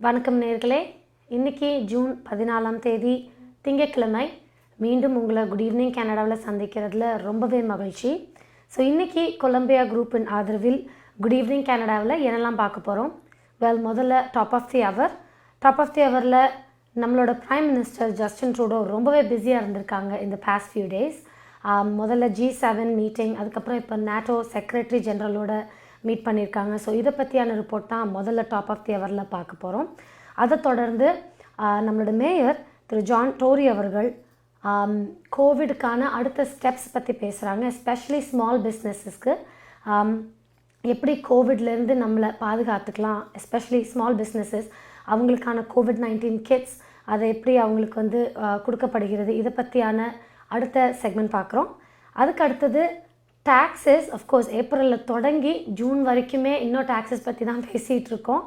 வணக்கம் நேயர்களே, இன்னைக்கு ஜூன் 14ஆம் தேதி திங்கட்கிழமை. மீண்டும் உங்களை குட் ஈவினிங் கனடாவில் சந்திக்கிறதுல ரொம்பவே மகிழ்ச்சி. ஸோ இன்றைக்கி கொலம்பியா குரூப்பின் ஆதரவில் குட் ஈவினிங் கனடாவில் என்னெல்லாம் பார்க்க போகிறோம். முதல்ல டாப் ஆஃப் தி ஹவரில் நம்மளோட ப்ரைம் மினிஸ்டர் ஜஸ்டின் ட்ரூடோ ரொம்பவே பிஸியாக இருந்திருக்காங்க இந்த பாஸ்ட் ஃபியூ டேஸ். முதல்ல G7 மீட்டிங், அதுக்கப்புறம் இப்போ நேட்டோ செக்ரட்டரி ஜெனரலோட மீட் பண்ணியிருக்காங்க. ஸோ இதை பற்றியான ரிப்போர்ட் தான் முதல்ல டாப் ஆஃப் தி ஹவரில் பார்க்க போகிறோம். அதை தொடர்ந்து நம்மளோட மேயர் திரு ஜான் டோரி அவர்கள் கோவிடுக்கான அடுத்த ஸ்டெப்ஸ் பற்றி பேசுகிறாங்க. எஸ்பெஷலி ஸ்மால் பிஸ்னஸஸ்க்கு எப்படி கோவிட்லேருந்து நம்மளை பாதுகாத்துக்கலாம், எஸ்பெஷலி ஸ்மால் பிஸ்னஸஸ் அவங்களுக்கான COVID-19 கிட்ஸ் அதை எப்படி அவங்களுக்கு கொடுக்கப்படுகிறது, இதை பற்றியான அடுத்த செக்மெண்ட் பார்க்குறோம். அதுக்கு அடுத்தது டாக்ஸஸ். அஃப்கோர்ஸ் ஏப்ரலில் தொடங்கி ஜூன் வரைக்குமே இன்னும் டாக்ஸஸ் பற்றி தான் பேசிகிட்டு இருக்கோம்.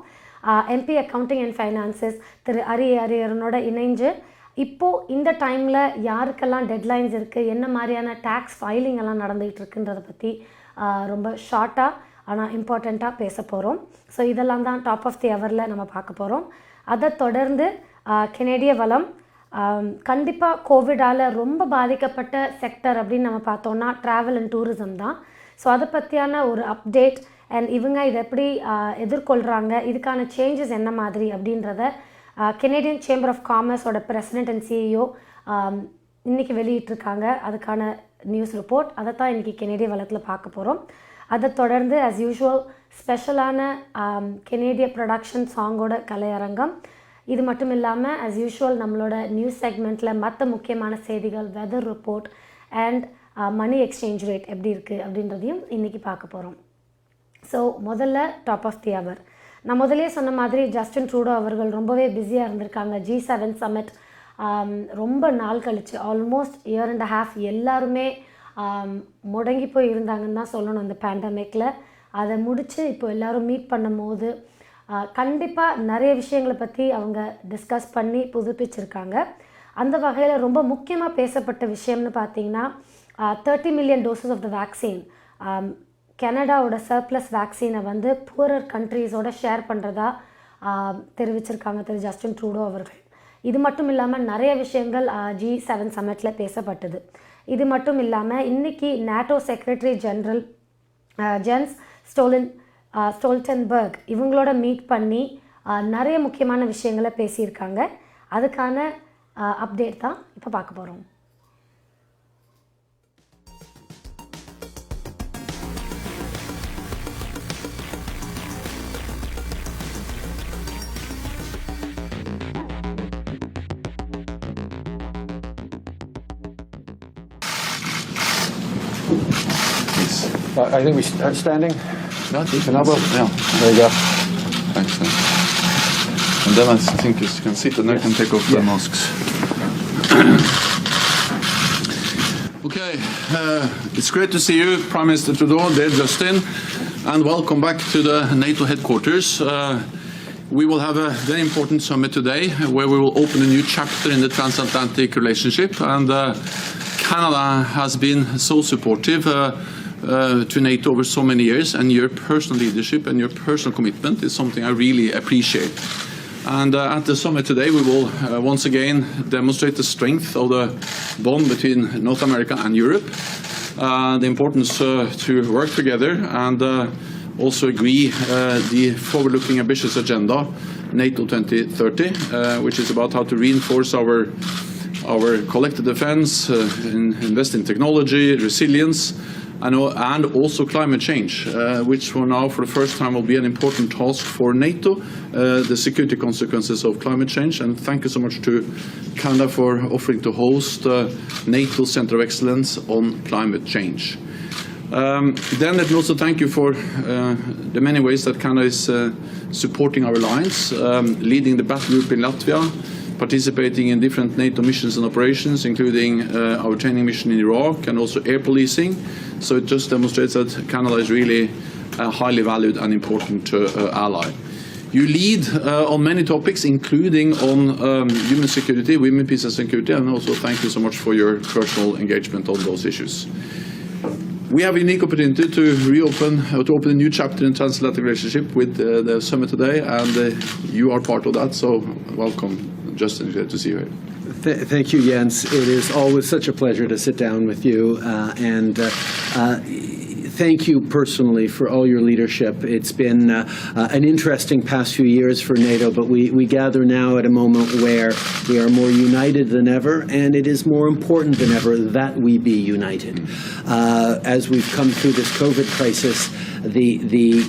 MP அக்கௌண்டிங் அண்ட் ஃபைனான்சஸ் திரு அரியரனோட இணைஞ்சு இப்போது இந்த டைமில் யாருக்கெல்லாம் டெட்லைன்ஸ் இருக்குது, என்ன மாதிரியான டேக்ஸ் ஃபைலிங் எல்லாம் நடந்துகிட்டு இருக்குன்றதை பற்றி ரொம்ப ஷார்ட்டாக ஆனால் இம்பார்ட்டண்ட்டாக பேச போகிறோம். ஸோ இதெல்லாம் தான் டாப் ஆஃப் தி ஹவரில் நம்ம பார்க்க போகிறோம். அதை தொடர்ந்து கெனடிய வளம். கண்டிப்பாக கோவிடால் ரொம்ப பாதிக்கப்பட்ட செக்டர் அப்படின்னு நம்ம பார்த்தோன்னா ட்ராவல் அண்ட் டூரிசம் தான். ஸோ அதை பற்றியான ஒரு அப்டேட் அண்ட் இவங்க இதை எப்படி எதிர்கொள்கிறாங்க, இதுக்கான சேஞ்சஸ் என்ன மாதிரி அப்படின்றத கெனடியன் சேம்பர் ஆஃப் காமர்ஸோட பிரசிடென்ட் அண்ட் CEO இன்றைக்கி வெளியிட்டிருக்காங்க. அதுக்கான நியூஸ் ரிப்போர்ட் அதை தான் இன்றைக்கி கெனடிய வளத்தில் பார்க்க போகிறோம். அதை தொடர்ந்து ஆஸ் யூஷுவல் ஸ்பெஷலான கெனேடிய ப்ரொடக்ஷன் சாங்கோட கலையரங்கம். இது மட்டும் இல்லாமல் ஆஸ் யூஷுவல் நம்மளோட நியூஸ் செக்மெண்ட்டில் மற்ற முக்கியமான செய்திகள், weather report and money exchange rate எப்படி இருக்குது அப்படின்றதையும் இன்றைக்கி பார்க்க போகிறோம். ஸோ முதல்ல டாப் ஆஃப் தி ஹவர். நான் முதலே சொன்ன மாதிரி ஜஸ்டின் ட்ரூடோ அவர்கள் ரொம்பவே பிஸியாக இருந்திருக்காங்க. G7 சமிட் ரொம்ப நாள் கழிச்சு, ஆல்மோஸ்ட் 1.5 years எல்லாருமே முடங்கி போய் இருந்தாங்கன்னு தான் சொல்லணும் இந்த பேண்டமிக்கில். அதை முடித்து இப்போ எல்லோரும் மீட் பண்ணும் போது கண்டிப்பாக நிறைய விஷயங்களை பற்றி அவங்க டிஸ்கஸ் பண்ணி புதுப்பிச்சிருக்காங்க. அந்த வகையில் ரொம்ப முக்கியமாக பேசப்பட்ட விஷயம்னு பார்த்திங்கன்னா 30 million doses of the vaccine, கனடாவோட சர்ப்ளஸ் வேக்சினை புவரர் கண்ட்ரீஸோட ஷேர் பண்ணுறதா தெரிவிச்சிருக்காங்க திரு ஜஸ்டின் ட்ரூடோ அவர்கள். இது மட்டும் இல்லாமல் நிறைய விஷயங்கள் G7 சமிட்டில் பேசப்பட்டது. இது மட்டும் இல்லாமல் இன்றைக்கி NATO secretary general gents Stoltenberg இவங்களோட மீட் பண்ணி நிறைய முக்கியமான விஷயங்களை பேசியிருக்காங்க. அதுக்கான அப்டேட் தான் இப்போ பார்க்க போகிறோம். I think we start standing. Yeah, Yeah, there you go. Excellent. And then I think you can sit and I can take off the masks. Okay, it's great to see you, Prime Minister Trudeau, dear Justin, and welcome back to the NATO headquarters. We will have a very important summit today where we will open a new chapter in the transatlantic relationship, and Canada has been so supportive to NATO over so many years, and your personal leadership and your personal commitment is something I really appreciate. And at the summit today we will once again demonstrate the strength of the bond between North America and Europe, the importance to work together, and also agree the forward-looking ambitious agenda NATO 2030, which is about how to reinforce our collective defense, invest in technology, resilience, and also climate change, which for now, for the first time, will be an important task for NATO, the security consequences of climate change. And thank you so much to Canada for offering to host NATO Center of Excellence on Climate Change. Then let me also thank you for the many ways that Canada is supporting our alliance, leading the battle group in Latvia, participating in different NATO missions and operations, including our training mission in Iraq and also air policing. So it just demonstrates that Canada is really a highly valued and important ally. You lead on many topics, including on human security, women, peace and security, and also thank you so much for your personal engagement on those issues. We have a unique opportunity to open a new chapter in transatlantic relationship with the summit today, and you are part of that. So welcome, Justin. Great to see you here. Thank you, Jens. It is always such a pleasure to sit down with you, and thank you personally for all your leadership. It's been an interesting past few years for NATO, but we gather now at a moment where we are more united than ever, and it is more important than ever that we be united. As we've come through this COVID crisis, the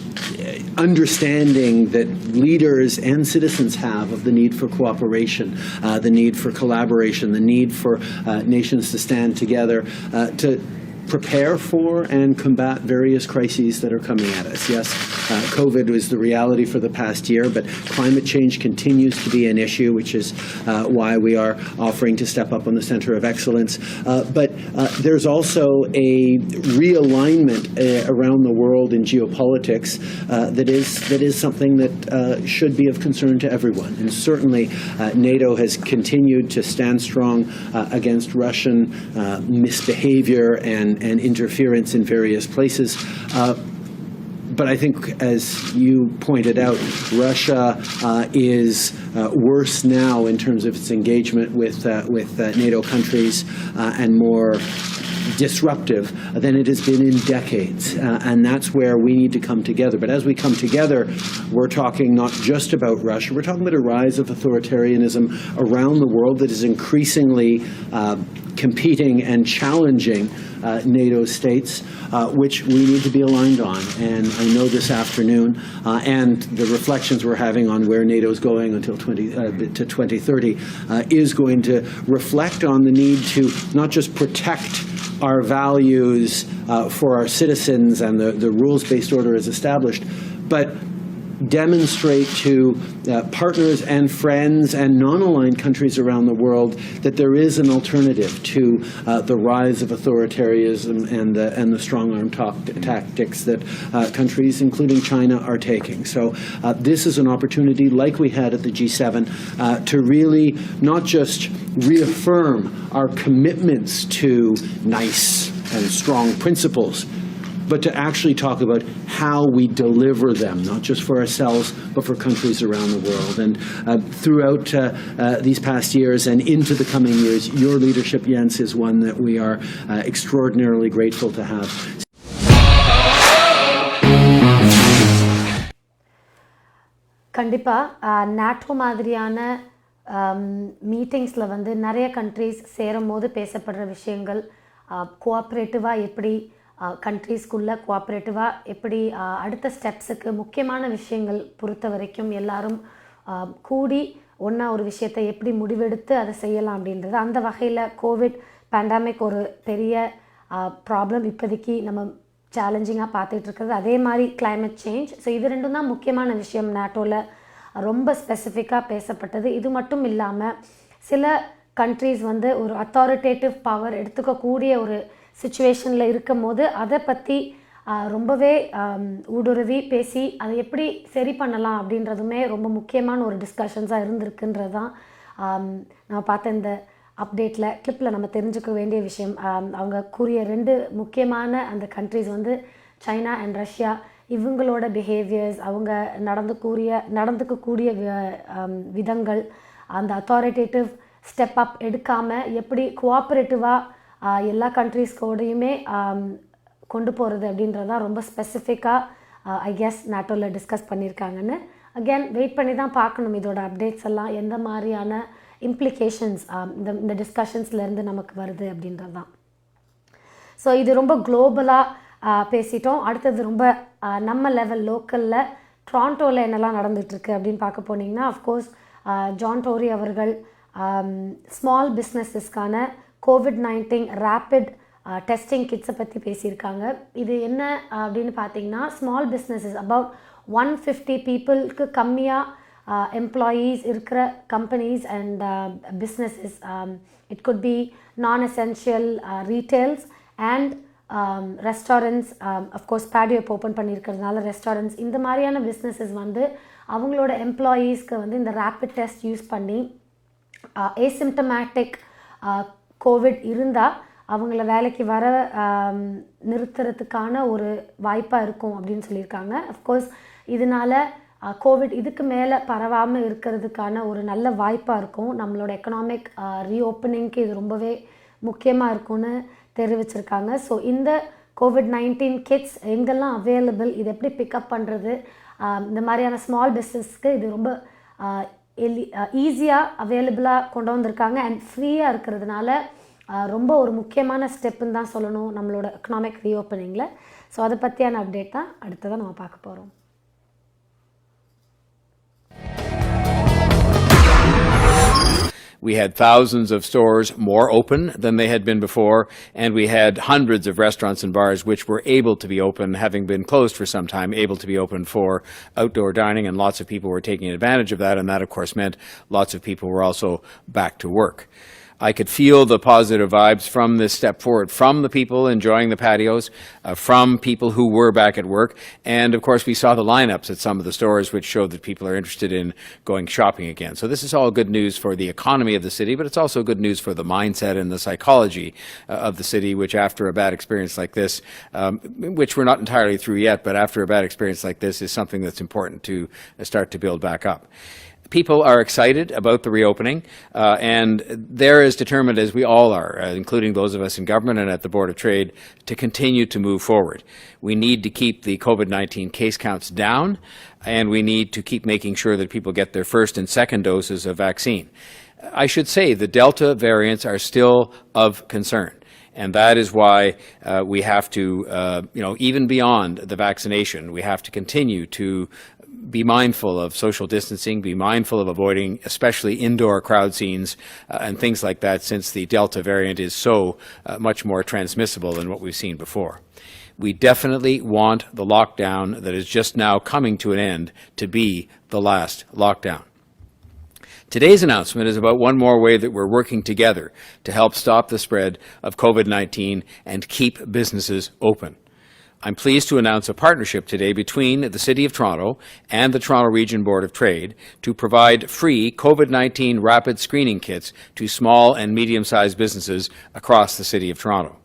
understanding that leaders and citizens have of the need for cooperation, the need for collaboration, the need for nations to stand together to prepare for and combat various crises that are coming at us. Yes, COVID was the reality for the past year, but climate change continues to be an issue, which is why we are offering to step up on the Center of Excellence. But there's also a realignment around the world in geopolitics that is something that should be of concern to everyone. And certainly NATO has continued to stand strong against Russian misbehavior and interference in various places. But I think, as you pointed out, Russia is worse now in terms of its engagement with NATO countries and more disruptive than it has been in decades. And that's where we need to come together. But as we come together, we're talking not just about Russia, we're talking about a rise of authoritarianism around the world that is increasingly competing and challenging NATO states, which we need to be aligned on. And I know this afternoon, and the reflections we're having on where NATO is going until 2030 is going to reflect on the need to not just protect our values for our citizens and the rules-based order is established, but demonstrate to partners and friends and non-aligned countries around the world that there is an alternative to the rise of authoritarianism and the strong-arm tactics that countries, including China, are taking. So this is an opportunity, like we had at the G7, to really not just reaffirm our commitments to nice and strong principles, but to actually talk about how we deliver them, not just for ourselves, but for countries around the world. And throughout these past years and into the coming years, your leadership, Jens, is one that we are extraordinarily grateful to have. கண்டிப்பாக NATO மாதிரியான மீட்டிங்ஸில் வந்து நிறைய countries சேரும் போது பேசப்படுற விஷயங்கள் கோஆப்ரேட்டிவாக எப்படி கண்ட்ரீஸ்குள்ளே கோஆப்ரேட்டிவாக எப்படி அடுத்த ஸ்டெப்ஸுக்கு முக்கியமான விஷயங்கள் பொறுத்த வரைக்கும் எல்லாரும் கூடி ஒன்றா ஒரு விஷயத்தை எப்படி முடிவெடுத்து அதை செய்யலாம் அப்படின்றது. அந்த வகையில் கோவிட் பேண்டமிக் ஒரு பெரிய ப்ராப்ளம் இப்போதைக்கு நம்ம சேலஞ்சிங்காக பார்த்துட்ருக்கிறது. அதே மாதிரி கிளைமேட் சேஞ்ச். ஸோ இது ரெண்டும் தான் முக்கியமான விஷயம் நாட்டோவில் ரொம்ப ஸ்பெசிஃபிக்காக பேசப்பட்டது. இது மட்டும் இல்லாமல் சில கண்ட்ரீஸ் வந்து ஒரு அத்தாரிட்டேட்டிவ் பவர் எடுத்துக்கக்கூடிய ஒரு சிச்சுவேஷனில் இருக்கும் போது அதை பற்றி ரொம்பவே ஊடுருவி பேசி அதை எப்படி சரி பண்ணலாம் அப்படின்றதுமே ரொம்ப முக்கியமான ஒரு டிஸ்கஷன்ஸாக இருந்திருக்குன்றது தான் நம்ம பார்த்த இந்த அப்டேட்டில் கிளிப்பில் நம்ம தெரிஞ்சுக்க வேண்டிய விஷயம். அவங்க கூறிய ரெண்டு முக்கியமான அந்த கண்ட்ரிஸ் வந்து சைனா அண்ட் ரஷ்யா. இவங்களோட பிஹேவியர்ஸ், அவங்க நடந்துக்கக்கூடிய விதங்கள், அந்த அத்தாரிட்டேட்டிவ் ஸ்டெப் அப் எடுக்காமல் எப்படி கோஆப்ரேட்டிவாக எல்லா கண்ட்ரீஸ்கோடையுமே கொண்டு போகிறது அப்படின்றது தான் ரொம்ப ஸ்பெசிஃபிக்காக ஐ கெஸ் நாட்டோவில் டிஸ்கஸ் பண்ணியிருக்காங்கன்னு. அகேன் வெயிட் பண்ணி தான் பார்க்கணும் இதோட அப்டேட்ஸ் எல்லாம் எந்த மாதிரியான இம்ப்ளிகேஷன்ஸ் இந்த டிஸ்கஷன்ஸ்லேருந்து நமக்கு வருது அப்படின்றது தான். ஸோ இது ரொம்ப குளோபலாக பேசிட்டோம். அடுத்தது ரொம்ப நம்ம லெவல் லோக்கலில் ட்ரான்டோவில் என்னெல்லாம் நடந்துகிட்ருக்கு அப்படின்னு பார்க்க போனீங்கன்னா, அஃப்கோர்ஸ் ஜான் டோரி அவர்கள் ஸ்மால் பிஸ்னஸஸ்க்கான COVID-19 ரேப்பிட் டெஸ்டிங் கிட்ஸை பற்றி பேசியிருக்காங்க. இது என்ன அப்படின்னு பார்த்தீங்கன்னா, ஸ்மால் பிஸ்னஸஸ் அபவுட் 150 பீப்புளுக்கு கம்மியாக எம்ப்ளாயீஸ் இருக்கிற companies and businesses. It could be non essential retails and restaurants. Of course patio இப்போ ஓப்பன் பண்ணியிருக்கிறதுனால ரெஸ்டாரண்ட்ஸ், இந்த மாதிரியான பிஸ்னஸஸ் வந்து அவங்களோட எம்ப்ளாயீஸ்க்கு வந்து இந்த ரேப்பிட் டெஸ்ட் யூஸ் பண்ணி ஏசிம்டமேட்டிக் கோவிட் இருந்தால் அவங்கள வேலைக்கு வர நிறுத்துறதுக்கான ஒரு வாய்ப்பாக இருக்கும் அப்படின்னு சொல்லியிருக்காங்க. அஃப்கோர்ஸ் இதனால் கோவிட் இதுக்கு மேலே பரவாமல் இருக்கிறதுக்கான ஒரு நல்ல வாய்ப்பாக இருக்கும். நம்மளோட எக்கனாமிக் ரீஓப்பனிங்க்கு இது ரொம்பவே முக்கியமாக இருக்கும்னு தெரிவிச்சிருக்காங்க. ஸோ இந்த COVID-19 கிட்ஸ் எங்கெல்லாம் அவைலபிள், இது எப்படி பிக்கப் பண்ணுறது, இந்த மாதிரியான ஸ்மால் பிஸ்னஸ்க்கு இது ரொம்ப ஈஸியாக அவைலபிளாக கொண்டு வந்திருக்காங்க. அண்ட் ஃப்ரீயாக இருக்கிறதுனால ரொம்ப ஒரு முக்கியமான ஸ்டெப்புன்னு தான் சொல்லணும் நம்மளோட எக்கனாமிக் ரீஓப்பனிங்கில். ஸோ அதை பற்றியான அப்டேட் தான் அடுத்ததான் நம்ம பார்க்க போகிறோம். We had thousands of stores more open than they had been before, and we had hundreds of restaurants and bars which were able to be open, having been closed for some time, able to be open for outdoor dining, and lots of people were taking advantage of that, and that, of course, meant lots of people were also back to work. I could feel the positive vibes from this step forward, from the people enjoying the patios, from people who were back at work, and of course we saw the lineups at some of the stores which showed that people are interested in going shopping again. So this is all good news for the economy of the city, but it's also good news for the mindset and the psychology of the city, which after a bad experience like this, which we're not entirely through yet, but after a bad experience like this is something that's important to start to build back up. People are excited about the reopening, and they're as determined as we all are, including those of us in government and at the Board of Trade, to continue to move forward. We need to keep the COVID-19 case counts down, and we need to keep making sure that people get their first and second doses of vaccine. I should say the Delta variants are still of concern. And that is why we have to, even beyond the vaccination, we have to continue to be mindful of social distancing, be mindful of avoiding especially indoor crowd scenes and things like that, since the Delta variant is so much more transmissible than what we've seen before. We definitely want the lockdown that is just now coming to an end to be the last lockdown. Today's announcement is about one more way that we're working together to help stop the spread of COVID-19 and keep businesses open. I'm pleased to announce a partnership today between the City of Toronto and the Toronto Region Board of Trade to provide free COVID-19 rapid screening kits to small and medium-sized businesses across the City of Toronto.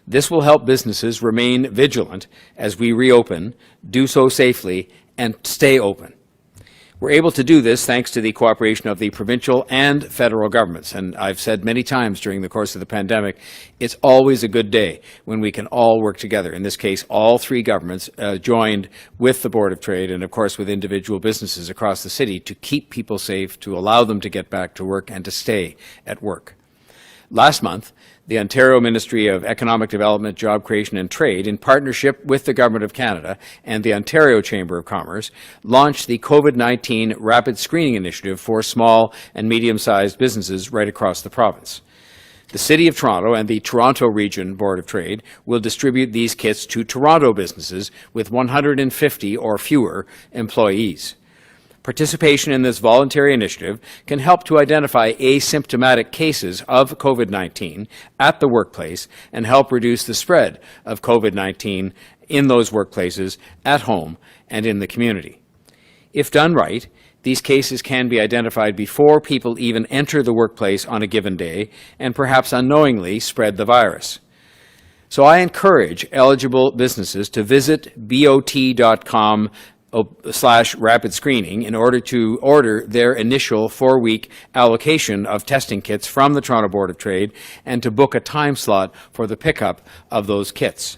This will help businesses remain vigilant as we reopen, do so safely, and stay open. We're able to do this thanks to the cooperation of the provincial and federal governments. And I've said many times during the course of the pandemic, it's always a good day when we can all work together. In this case, all three governments joined with the Board of Trade and, of course, with individual businesses across the city to keep people safe, to allow them to get back to work and to stay at work. Last month, the Ontario Ministry of Economic Development, Job Creation and Trade, in partnership with the Government of Canada and the Ontario Chamber of Commerce, launched the COVID-19 Rapid Screening Initiative for small and medium-sized businesses right across the province. The City of Toronto and the Toronto Region Board of Trade will distribute these kits to Toronto businesses with 150 or fewer employees. Participation in this voluntary initiative can help to identify asymptomatic cases of COVID-19 at the workplace and help reduce the spread of COVID-19 in those workplaces, at home, and in the community. If done right, these cases can be identified before people even enter the workplace on a given day and perhaps unknowingly spread the virus. So I encourage eligible businesses to visit bot.com/rapid screening in order to order their initial 4-week allocation of testing kits from the Toronto Board of Trade and to book a time slot for the pickup of those kits.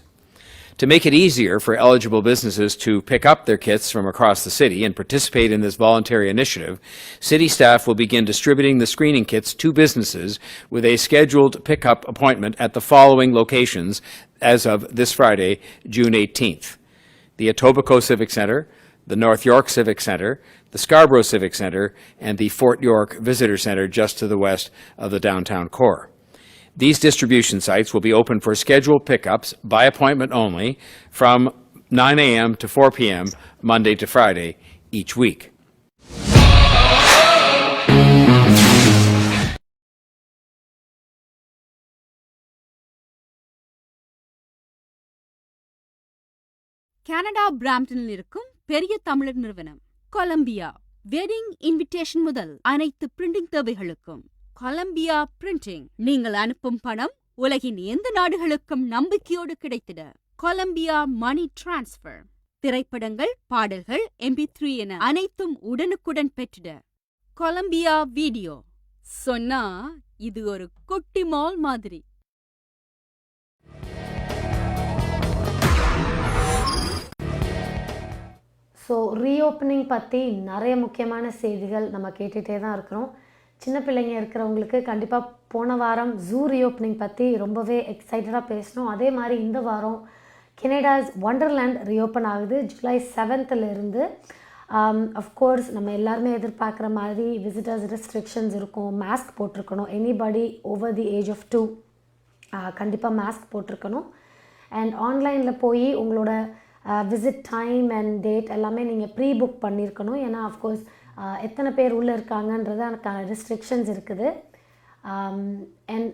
To make it easier for eligible businesses to pick up their kits from across the city and participate in this voluntary initiative, city staff will begin distributing the screening kits to businesses with a scheduled pickup appointment at the following locations as of this Friday, June 18th. The Etobicoke Civic Centre, the North York Civic Centre, the Scarborough Civic Centre, and the Fort York Visitor Centre just to the west of the downtown core. These distribution sites will be open for scheduled pickups by appointment only from 9 a.m. to 4 p.m. Monday to Friday each week. Canada பிராம்ப்டனில் இருக்கும் பெரிய தமிழர் நிறுவனம் Colombia wedding invitation முதல் அனைத்து printing தேவைகளுக்கும் Colombia printing. நீங்கள் அனுப்பும் பணம் உலகின் எந்த நாடுகளுக்கும் நம்பிக்கையோடு கிடைத்திட கொலம்பியா மணி டிரான்ஸ்ஃபர். திரைப்படங்கள், பாடல்கள், MP3 என அனைத்தும் உடனுக்குடன் பெற்றிட கொலம்பியா வீடியோ. சொன்னா இது ஒரு குட்டி மால் மாதிரி. ஸோ ரீஓப்பனிங் பற்றி நிறைய முக்கியமான செய்திகள் நம்ம கேட்டுகிட்டே தான் இருக்கிறோம். சின்ன பிள்ளைங்க இருக்கிறவங்களுக்கு கண்டிப்பாக போன வாரம் ஜூ ரீஓப்பனிங் பற்றி ரொம்பவே எக்ஸைட்டடாக பேசணும். அதே மாதிரி இந்த வாரம் கெனடாஸ் ஒண்டர்லேண்ட் ரீஓப்பன் ஆகுது ஜூலை 7th இருந்து. அஃப்கோர்ஸ் நம்ம எல்லாருமே எதிர்பார்க்குற மாதிரி விசிட்டர்ஸ் ரெஸ்ட்ரிக்ஷன்ஸ் இருக்கும், மாஸ்க் போட்டிருக்கணும். Anybody over the age of 2 கண்டிப்பாக மாஸ்க் போட்டிருக்கணும். அண்ட் ஆன்லைனில் போய் உங்களோட விசிட் டைம் அண்ட் டேட் எல்லாமே நீங்கள் ப்ரீ புக் பண்ணியிருக்கணும். ஏன்னா அஃப்கோர்ஸ் எத்தனை பேர் உள்ளே இருக்காங்கன்றது அதுக்கான ரெஸ்ட்ரிக்ஷன்ஸ் இருக்குது. அண்ட்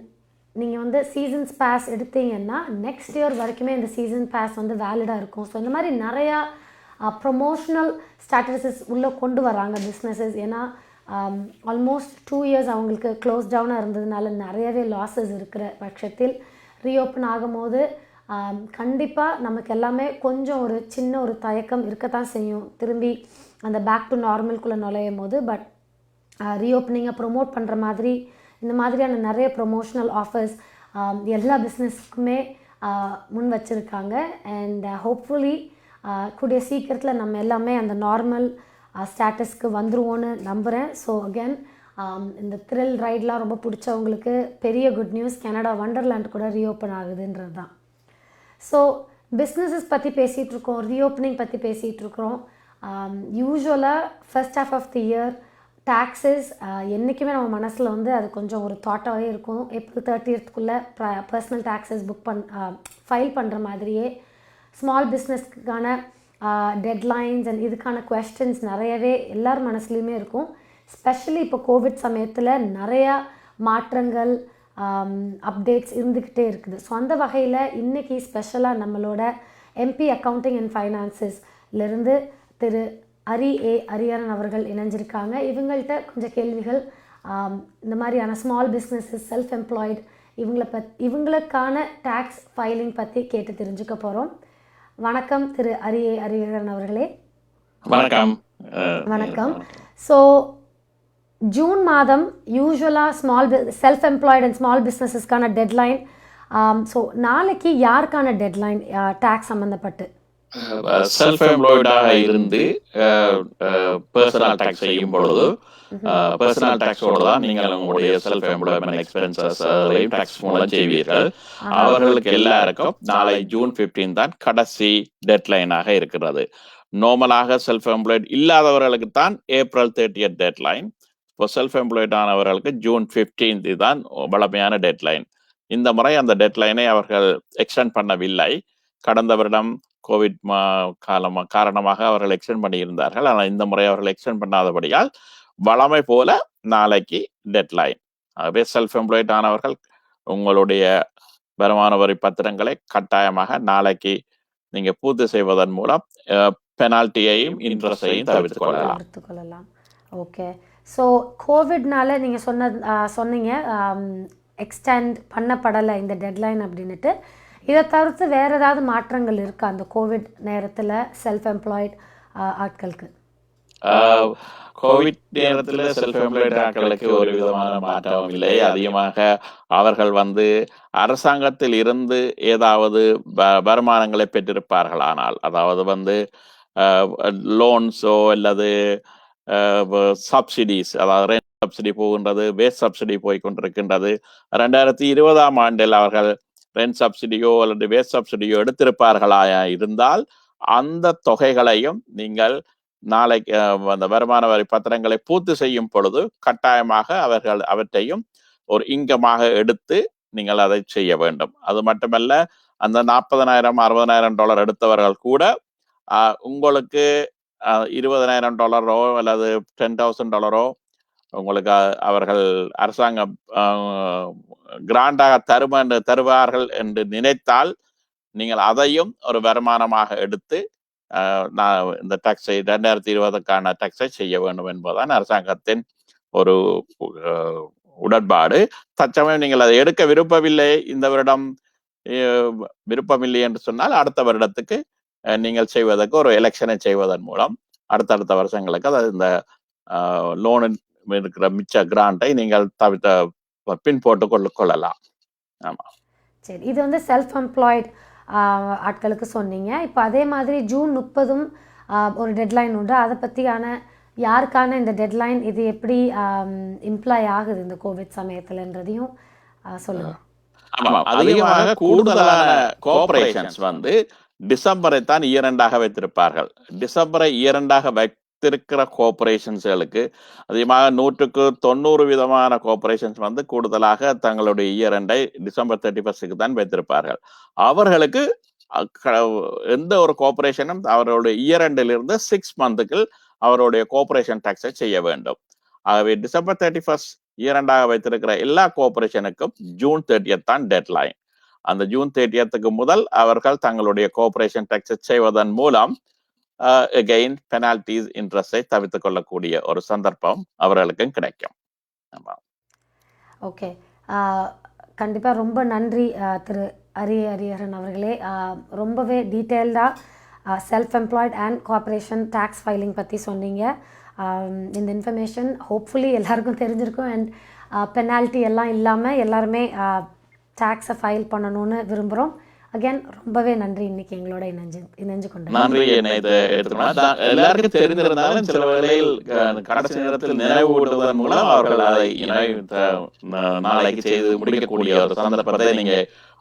நீங்கள் வந்து சீசன்ஸ் பாஸ் எடுத்தீங்கன்னா நெக்ஸ்ட் இயர் வரைக்குமே இந்த சீசன் பாஸ் வந்து வேலிடாக இருக்கும். ஸோ இந்த மாதிரி நிறையா ப்ரொமோஷ்னல் ஸ்ட்ராட்டஜிஸ் உள்ளே கொண்டு வராங்க பிஸ்னஸஸ். ஏன்னா ஆல்மோஸ்ட் 2 years அவங்களுக்கு க்ளோஸ் டவுனாக இருந்ததுனால நிறையவே லாஸஸ் இருக்கிற பட்சத்தில் ரீஓப்பன் ஆகும்போது கண்டிப்பாக நமக்கு எல்லாமே கொஞ்சம் ஒரு சின்ன ஒரு தயக்கம் இருக்கத்தான் செய்யும் திரும்பி அந்த பேக் டு நார்மல்குள்ளே நுழையும் போது. பட் ரீஓப்பனிங்கை ப்ரொமோட் பண்ணுற மாதிரி இந்த மாதிரியான நிறைய ப்ரொமோஷ்னல் ஆஃபர்ஸ் எல்லா பிஸ்னஸ்க்குமே முன் வச்சுருக்காங்க. அண்ட் ஹோப்ஃபுல்லி கூடிய சீக்கிரத்தில் நம்ம எல்லாமே அந்த நார்மல் ஸ்டேட்டஸ்க்கு வந்துருவோன்னு நம்புகிறேன். ஸோ அகேன் இந்த த்ரில் ரைட்லாம் ரொம்ப பிடிச்சவங்களுக்கு பெரிய குட் நியூஸ், கனடா வண்டர்லேண்ட் கூட ரீஓப்பன் ஆகுதுன்றது தான். ஸோ பிஸ்னஸஸ் பற்றி பேசிகிட்ருக்கோம், ரீஓப்பனிங் பற்றி பேசிகிட்ருக்குறோம். யூஸ்வலாக first half of the year taxes என்றைக்குமே நம்ம மனசில் வந்து அது கொஞ்சம் ஒரு தாட்டாகவே இருக்கும். April 30th personal taxes file பண்ணுற மாதிரியே ஸ்மால் பிஸ்னஸ்க்கான டெட்லைன்ஸ் அண்ட் இதுக்கான கொஸ்டின்ஸ் நிறையவே எல்லார் மனசுலையுமே இருக்கும். ஸ்பெஷலி இப்போ கோவிட் சமயத்தில் நிறையா மாற்றங்கள் அப்டேட்ஸ் இருந்துக்கிட்டே இருக்குது. ஸோ அந்த வகையில் இன்றைக்கி ஸ்பெஷலாக நம்மளோட MP அக்கௌண்டிங் அண்ட் ஃபைனான்சஸ்லேருந்து திரு அரியரன் அவர்கள் இணைஞ்சிருக்காங்க. இவங்கள்ட்ட கொஞ்சம் கேள்விகள் இந்த மாதிரியான ஸ்மால் பிஸ்னஸஸ், செல்ஃப் எம்ப்ளாய்டு இவங்களுக்கான டேக்ஸ் ஃபைலிங் பற்றி கேட்டு தெரிஞ்சுக்க போகிறோம். வணக்கம் திரு அரியரன் அவர்களே. வணக்கம். வணக்கம். ஸோ ஜூன் மாதம் யூஸ்வலாக செல்ஃப் எம்ப்ளாய்டு அண்ட் ஸ்மால் பிஸ்னஸஸ்க்கான டெட்லைன். ஸோ நாளைக்கு யாருக்கான டெட்லைன் டேக்ஸ் சம்மந்தப்பட்டு? செல்ஃப் எம்ப்ளாய்டாக இருந்து பர்சனல் டாக்ஸ் செய்யும் பொழுது பர்சனல் டாக்ஸோடு தான் நீங்கள் உங்களுடைய செல்ஃப் எம்ப்ளாய்மெண்ட் எக்ஸ்பென்சஸ் டாக்ஸ் மூலம் செய்வீர்கள். அவர்களுக்கு எல்லாருக்கும் நாளை ஜூன் 15 தான் கடைசி டெட்லைனாக இருக்கிறது. நார்மலாக செல்ஃப் எம்ப்ளாய்டு இல்லாதவர்களுக்கு தான் April 30th டெட்லைன். இப்போ செல்ஃப் எம்ப்ளாய்டு ஆனவர்களுக்கு ஜூன் 15 தான் வழமையான டெட்லைன். இந்த முறை அந்த டெட்லைனை அவர்கள் எக்ஸ்டெண்ட் பண்ணவில்லை. கடந்த வருடம் கோவிட் காரணமாக அவர்கள் எக்ஸ்டெண்ட் பண்ணியிருந்தார்கள். ஆனால் இந்த முறை அவர்கள் எக்ஸ்டெண்ட் பண்ணாதபடியால் வழமை போல நாளைக்கு டெட்லைன். ஆகவே செல்ஃப் எம்ப்ளாய்டு ஆனவர்கள் உங்களுடைய வருமான வரி பத்திரங்களை கட்டாயமாக நாளைக்கு நீங்க பூர்த்தி செய்வதன் மூலம் பெனால்ட்டியையும் இன்ட்ரெஸ்டையும் தவிர்த்து கொள்ளலாம். ஓகே. ஸோ கோவிட்னால நீங்கள் சொன்னீங்க எக்ஸ்டெண்ட் பண்ணப்படலை இந்த டெட்லைன் அப்படின்ட்டு. இதை தவிர்த்து வேறு ஏதாவது மாற்றங்கள் இருக்கா அந்த கோவிட் நேரத்தில் செல்ஃப் எம்ப்ளாய்டு ஆட்களுக்கு? கோவிட் நேரத்தில் செல்ஃப் எம்ப்ளாய்டு ஆட்களுக்கு ஒரு விதமான மாற்றமும் இல்லை. அதிகமாக அவர்கள் அரசாங்கத்தில் இருந்து ஏதாவது வருமானங்களை பெற்றிருப்பார்களானால், அதாவது லோன்ஸோ அல்லது சப்சிடிஸ், அதாவது ரெண்ட் சப்சிடி போகின்றது, வேஸ்ட் சப்சிடி போய் கொண்டிருக்கின்றது. 2020ஆம் ஆண்டில் அவர்கள் ரெண்ட் சப்சிடியோ அல்லது வேஸ்ட் சப்சிடியோ எடுத்திருப்பார்களா இருந்தால் அந்த தொகைகளையும் நீங்கள் நாளைக்கு அந்த வருமான வரி பத்திரங்களை பூர்த்தி செய்யும் பொழுது கட்டாயமாக அவர்கள் அவற்றையும் ஒரு இன்கமாக எடுத்து நீங்கள் அதை செய்ய வேண்டும். அது மட்டுமல்ல, அந்த $40,000 $60,000 எடுத்தவர்கள் கூட உங்களுக்கு $20,000 அல்லது $10,000 உங்களுக்கு அவர்கள் அரசாங்கம் கிராண்டாக தருவார்கள் என்று நினைத்தால் நீங்கள் அதையும் ஒரு வருமானமாக எடுத்து இந்த டாக்ஸை 2020க்கான டாக்ஸை செய்ய வேண்டும் என்பதுதான் அரசாங்கத்தின் ஒரு உடன்பாடு. தற்சமயம் நீங்கள் அதை எடுக்க விருப்பமில்லை, இந்த வருடம் விருப்பமில்லை என்று சொன்னால் அடுத்த வருடத்துக்கு நீங்கள் செய்வதற்கு ஒரு எலெக்ஷனை செய்வதன் மூலம் அடுத்தடுத்த வருஷங்களுக்கு அதாவது இந்த லோன் இருக்கிற மிச்ச கிராண்டை நீங்கள் பின் போட்டு கொள்ளலாம். ஆமா, சரி, இது வந்து செல்ஃப் எம்ப்ளாய்டு ஆட்களுக்கு சொன்னீங்க. இப்போ அதே மாதிரி ஜூன் 30 ஒரு டெட்லைன் உண்டு. அதை பற்றியான யாருக்கான இந்த டெட்லைன், இது எப்படி இம்ப்ளாய் ஆகுது இந்த கோவிட் சமயத்துலன்றதையும் சொல்லுங்க. ஆமா, அதிகமாக கூடுதலான கோஆபரேஷன்ஸ் வந்து டிசம்பரை தான் இயரண்டாக வைத்திருப்பார்கள். டிசம்பரை இயரண்டாக வைத்திருக்கிற கோஆபரேஷன்ஸ்களுக்கு அதிகமாக 190% கோஆபரேஷன்ஸ் வந்து கூடுதலாக தங்களுடைய இயரண்டை டிசம்பர் 31 தான் வைத்திருப்பார்கள். அவர்களுக்கு எந்த ஒரு கோஆபரேஷனும் அவருடைய இயரண்டிலிருந்து 6 மந்த்துக்கு அவருடைய கோஆபரேஷன் டாக்ஸை செய்ய வேண்டும். ஆகவே டிசம்பர் 31 இயரண்டாக வைத்திருக்கிற எல்லா கோஆபரேஷனுக்கும் ஜூன் 30 தான் டெட்லைன். அந்த ஜூன் 30 முதல் அவர்கள் தங்களுடைய கோஆபரேஷன் டாக்ஸை செய்வதன் மூலம் அகெயின் பெனால்டிஸ் இன்ட்ரெஸ்டை தவிர்த்து கொள்ளக்கூடிய ஒரு சந்தர்ப்பம் அவர்களுக்கும் கிடைக்கும். ஓகே, கண்டிப்பாக ரொம்ப நன்றி திரு ஹரிஹரன் அவர்களே. ரொம்பவே டீட்டெயில்டாக self employed and corporation tax filing பற்றி சொன்னீங்க. இந்த இன்ஃபர்மேஷன் ஹோப்ஃபுல்லி எல்லாருக்கும் தெரிஞ்சிருக்கும். அண்ட் பெனால்ட்டி எல்லாம் இல்லாமல் எல்லாருமே டேக்ஸை ஃபைல் பண்ணணும்னு விரும்புகிறோம். அகேன் ரொம்பவே நன்றி இன்னைக்கு எங்களோட இணைஞ்சு கொண்டு. நன்றி. எல்லாருக்கும் தெரிந்திருந்தாலும் சில வேளையில் கடைசி நேரத்தில் நினைவூட்டுவதன் மூலம் அவர்கள் அதை நாளைக்கு செய்து முடிக்கக்கூடிய ஒரு சந்தர்ப்பத்தை நீங்க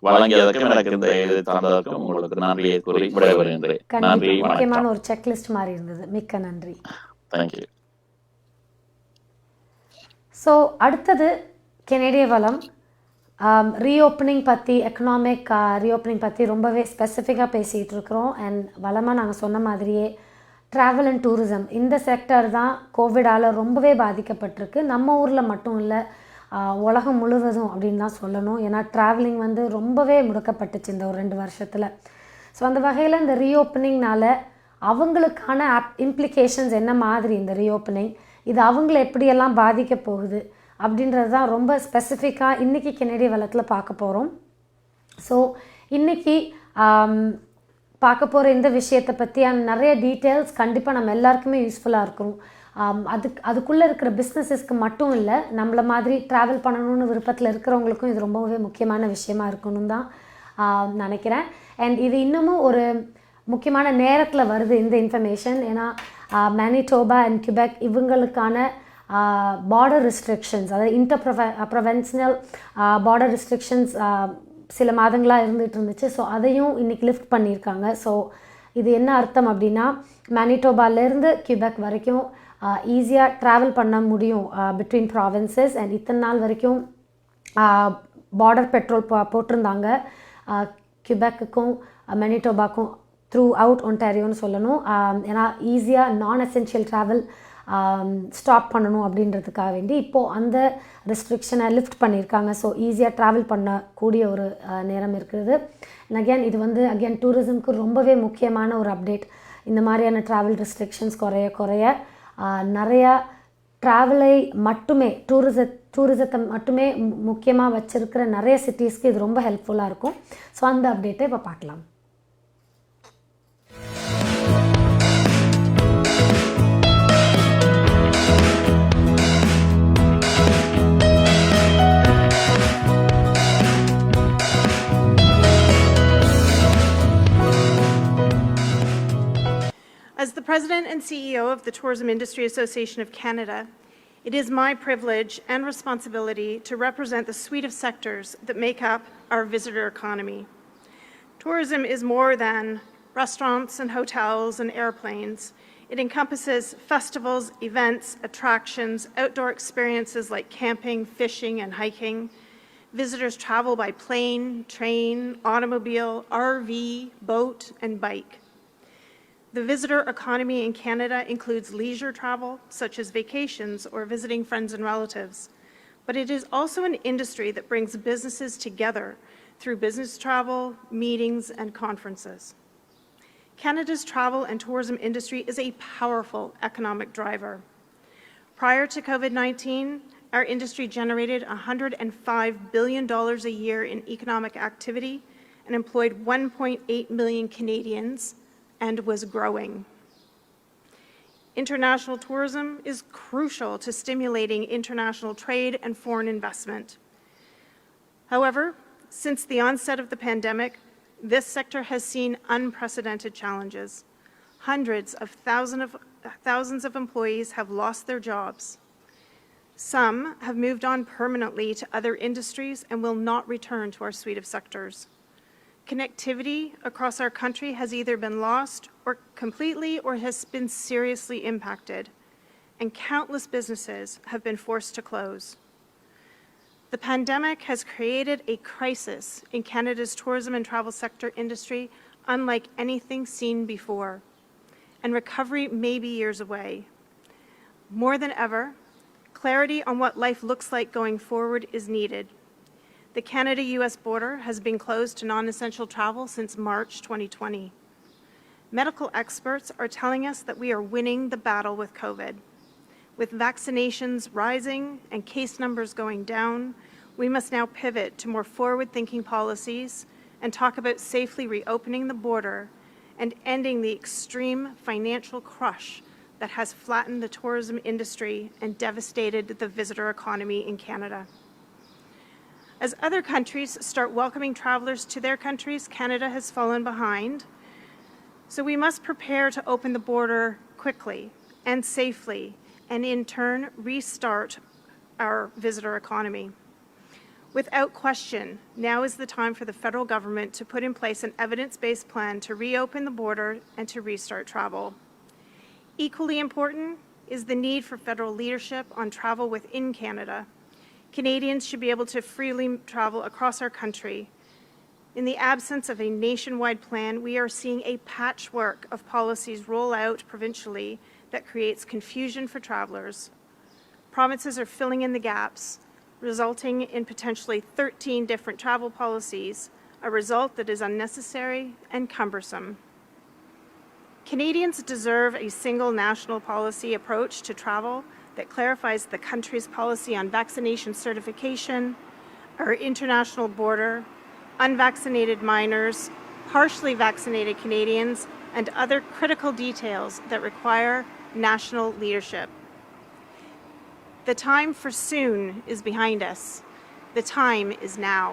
வழங்கியதற்கும் எனக்கு இந்த இது தந்ததற்கும் உங்களுக்கு நன்றியை கூறி விடைபெறுகின்றேன். நன்றி. முக்கியமான ஒரு செக்லிஸ்ட் மாதிரி இருந்தது. மிக்க நன்றி. தேங்க்யூ. ஸோ அடுத்தது கெனடிய வளம் ரீஓப்பனிங் பற்றி, எக்கனாமிக் ரீஓப்பனிங் பற்றி ரொம்பவே ஸ்பெசிஃபிக்காக பேசிகிட்டு இருக்கிறோம். அண்ட் வளமாக நாங்கள் சொன்ன மாதிரியே ட்ராவல் அண்ட் டூரிசம் இந்த செக்டர் தான் கோவிடால் ரொம்பவே பாதிக்கப்பட்டிருக்கு. நம்ம ஊரில் மட்டும் இல்லை, உலகம் முழுவதும் அப்படின்னு தான் சொல்லணும். ஏன்னா ட்ராவலிங் வந்து ரொம்பவே முடக்கப்பட்டுச்சு இந்த ஒரு 2 வருஷத்தில். ஸோ அந்த வகையில் இந்த ரீஓப்பனிங்னால் அவங்களுக்கான இம்ப்ளிகேஷன்ஸ் என்ன மாதிரி, இந்த ரீஓப்பனிங் இது அவங்கள எப்படியெல்லாம் பாதிக்க போகுது அப்படின்றது தான் ரொம்ப ஸ்பெசிஃபிக்காக இன்றைக்கி கெனடிய வளத்தில் பார்க்க போகிறோம். ஸோ இன்றைக்கி பார்க்க போகிற இந்த விஷயத்தை பற்றியான நிறைய டீட்டெயில்ஸ் கண்டிப்பாக நம்ம எல்லாருக்குமே யூஸ்ஃபுல்லாக இருக்கும். அதுக்குள்ளே இருக்கிற பிஸ்னஸஸ்க்கு மட்டும் இல்லை, நம்மள மாதிரி ட்ராவல் பண்ணணும்னு விருப்பத்தில் இருக்கிறவங்களுக்கும் இது ரொம்பவே முக்கியமான விஷயமா இருக்கணும் தான் நினைக்கிறேன். அண்ட் இது இன்னமும் ஒரு முக்கியமான நேரத்தில் வருது இந்த இன்ஃபர்மேஷன். ஏன்னா மேனிடோபா அண்ட் கியூபெக் இவங்களுக்கான பார்டர் ரெஸ்ட்ரிக்ஷன்ஸ், அதாவது ப்ரொவென்ஷனல் பார்டர் ரெஸ்ட்ரிக்ஷன்ஸ் சில மாதங்களாக இருந்துகிட்டு ஸோ அதையும் இன்றைக்கி லிஃப்ட் பண்ணியிருக்காங்க. ஸோ இது என்ன அர்த்தம் அப்படின்னா, மேனிடோபாலேருந்து கியூபெக் வரைக்கும் ஈஸியாக ட்ராவல் பண்ண முடியும் பிட்வீன் ப்ராவின்சஸ். அண்ட் இத்தனை நாள் வரைக்கும் பார்டர் பெட்ரோல் போட்டிருந்தாங்க கியூபெக்குக்கும் மேனிடோபாக்கும் த்ரூ அவுட் ஒன்டாரியோன்னு சொல்லணும். ஏன்னா ஈஸியாக நான் எசென்ஷியல் ட்ராவல் ஸ்டாப் பண்ணணும் அப்படின்றதுக்காக வேண்டி இப்போது அந்த ரெஸ்ட்ரிக்ஷனை லிஃப்ட் பண்ணியிருக்காங்க. ஸோ ஈஸியாக ட்ராவல் பண்ணக்கூடிய ஒரு நேரம் இருக்குது. அகேன் இது வந்து டூரிசம்க்கு ரொம்பவே முக்கியமான ஒரு அப்டேட். இந்த மாதிரியான ட்ராவல் ரெஸ்ட்ரிக்ஷன்ஸ் குறைய நிறையா ட்ராவலை மட்டுமே டூரிசத்தை மட்டுமே முக்கியமாக வச்சுருக்கிற நிறைய சிட்டிஸ்க்கு இது ரொம்ப ஹெல்ப்ஃபுல்லாக இருக்கும். ஸோ அந்த அப்டேட்டை இப்போ பார்க்கலாம். As the President and CEO of the Tourism Industry Association of Canada, it is my privilege and responsibility to represent the suite of sectors that make up our visitor economy. Tourism is more than restaurants and hotels and airplanes. It encompasses festivals, events, attractions, outdoor experiences like camping, fishing, and hiking. Visitors travel by plane, train, automobile, RV, boat, and bike. The visitor economy in Canada includes leisure travel, such as vacations or visiting friends and relatives. But it is also an industry that brings businesses together through business travel, meetings, and conferences. Canada's travel and tourism industry is a powerful economic driver. Prior to COVID-19, our industry generated $105 billion a year in economic activity and employed 1.8 million Canadians and was growing. International tourism is crucial to stimulating international trade and foreign investment. However, since the onset of the pandemic, this sector has seen unprecedented challenges. Hundreds of thousands of employees have lost their jobs. Some have moved on permanently to other industries and will not return to our suite of sectors. Connectivity across our country has either been lost or completely or has been seriously impacted, and countless businesses have been forced to close. The pandemic has created a crisis in Canada's tourism and travel sector industry unlike anything seen before, and recovery may be years away. More than ever, clarity on what life looks like going forward is needed. The Canada-US border has been closed to non-essential travel since March 2020. Medical experts are telling us that we are winning the battle with COVID. With vaccinations rising and case numbers going down, we must now pivot to more forward-thinking policies and talk about safely reopening the border and ending the extreme financial crush that has flattened the tourism industry and devastated the visitor economy in Canada. As other countries start welcoming travelers to their countries, Canada has fallen behind. So we must prepare to open the border quickly and safely, and in turn, restart our visitor economy. Without question, now is the time for the federal government to put in place an evidence-based plan to reopen the border and to restart travel. Equally important is the need for federal leadership on travel within Canada. Canadians should be able to freely travel across our country. In the absence of a nationwide plan, we are seeing a patchwork of policies roll out provincially that creates confusion for travelers. Provinces are filling in the gaps, resulting in potentially 13 different travel policies, a result that is unnecessary and cumbersome. Canadians deserve a single national policy approach to travel that clarifies the country's policy on vaccination certification, our international border, unvaccinated minors, partially vaccinated Canadians, and other critical details that require national leadership. The time for soon is behind us. The time is now.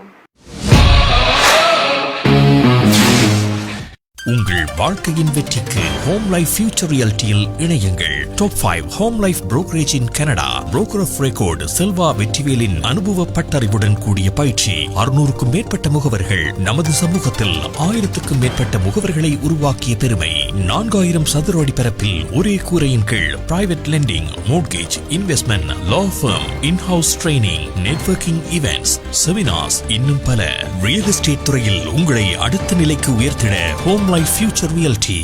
உங்கள் வாழ்க்கையின் வெற்றிக்கு home life future ரியல்டியில் இணையுங்கள். Top 5 home life brokerage in Canada. Broker of record Selva வெற்றிவேலின் அனுபவ பட்டறிவுடன் கூடிய பயிற்சி. 600க்கும் மேற்பட்ட முகவர்கள் நமது சமூகத்தில் 1000க்கும் மேற்பட்ட முகவர்களை உருவாக்கிய பெருமை. 4000 சதுர அடி பரப்பில் ஒரே கூரையின் கீழ் private lending, mortgage, investment, law firm, in house training, networking events, seminars, இன்னும் பல. ரியல் எஸ்டேட் துறையில் உங்களை அடுத்த நிலைக்கு உயர்த்திட home life future realty.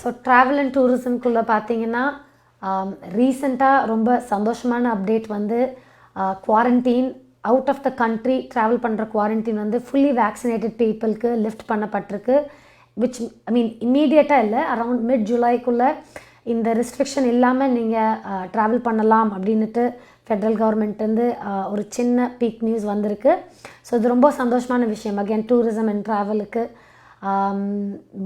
So travel and டூரிசம்குள்ளே பார்த்தீங்கன்னா ரீசெண்டாக ரொம்ப சந்தோஷமான அப்டேட் வந்து quarantine out of the country travel பண்ணுற குவாரண்டீன் வந்து ஃபுல்லி வேக்சினேட்டட் பீப்புளுக்கு லிஃப்ட் பண்ணப்பட்டிருக்கு. விச் இம்மீடியட்டாக இல்லை, அரவுண்ட் மிட் ஜூலைக்குள்ளே இந்த ரெஸ்ட்ரிக்ஷன் இல்லாமல் நீங்கள் ட்ராவல் பண்ணலாம் அப்படின்ட்டு ஃபெட்ரல் கவர்மெண்ட்லேருந்து ஒரு சின்ன பீக் நியூஸ் வந்திருக்கு. ஸோ இது ரொம்ப சந்தோஷமான விஷயம் அகேன் டூரிசம் அண்ட் ட்ராவலுக்கு.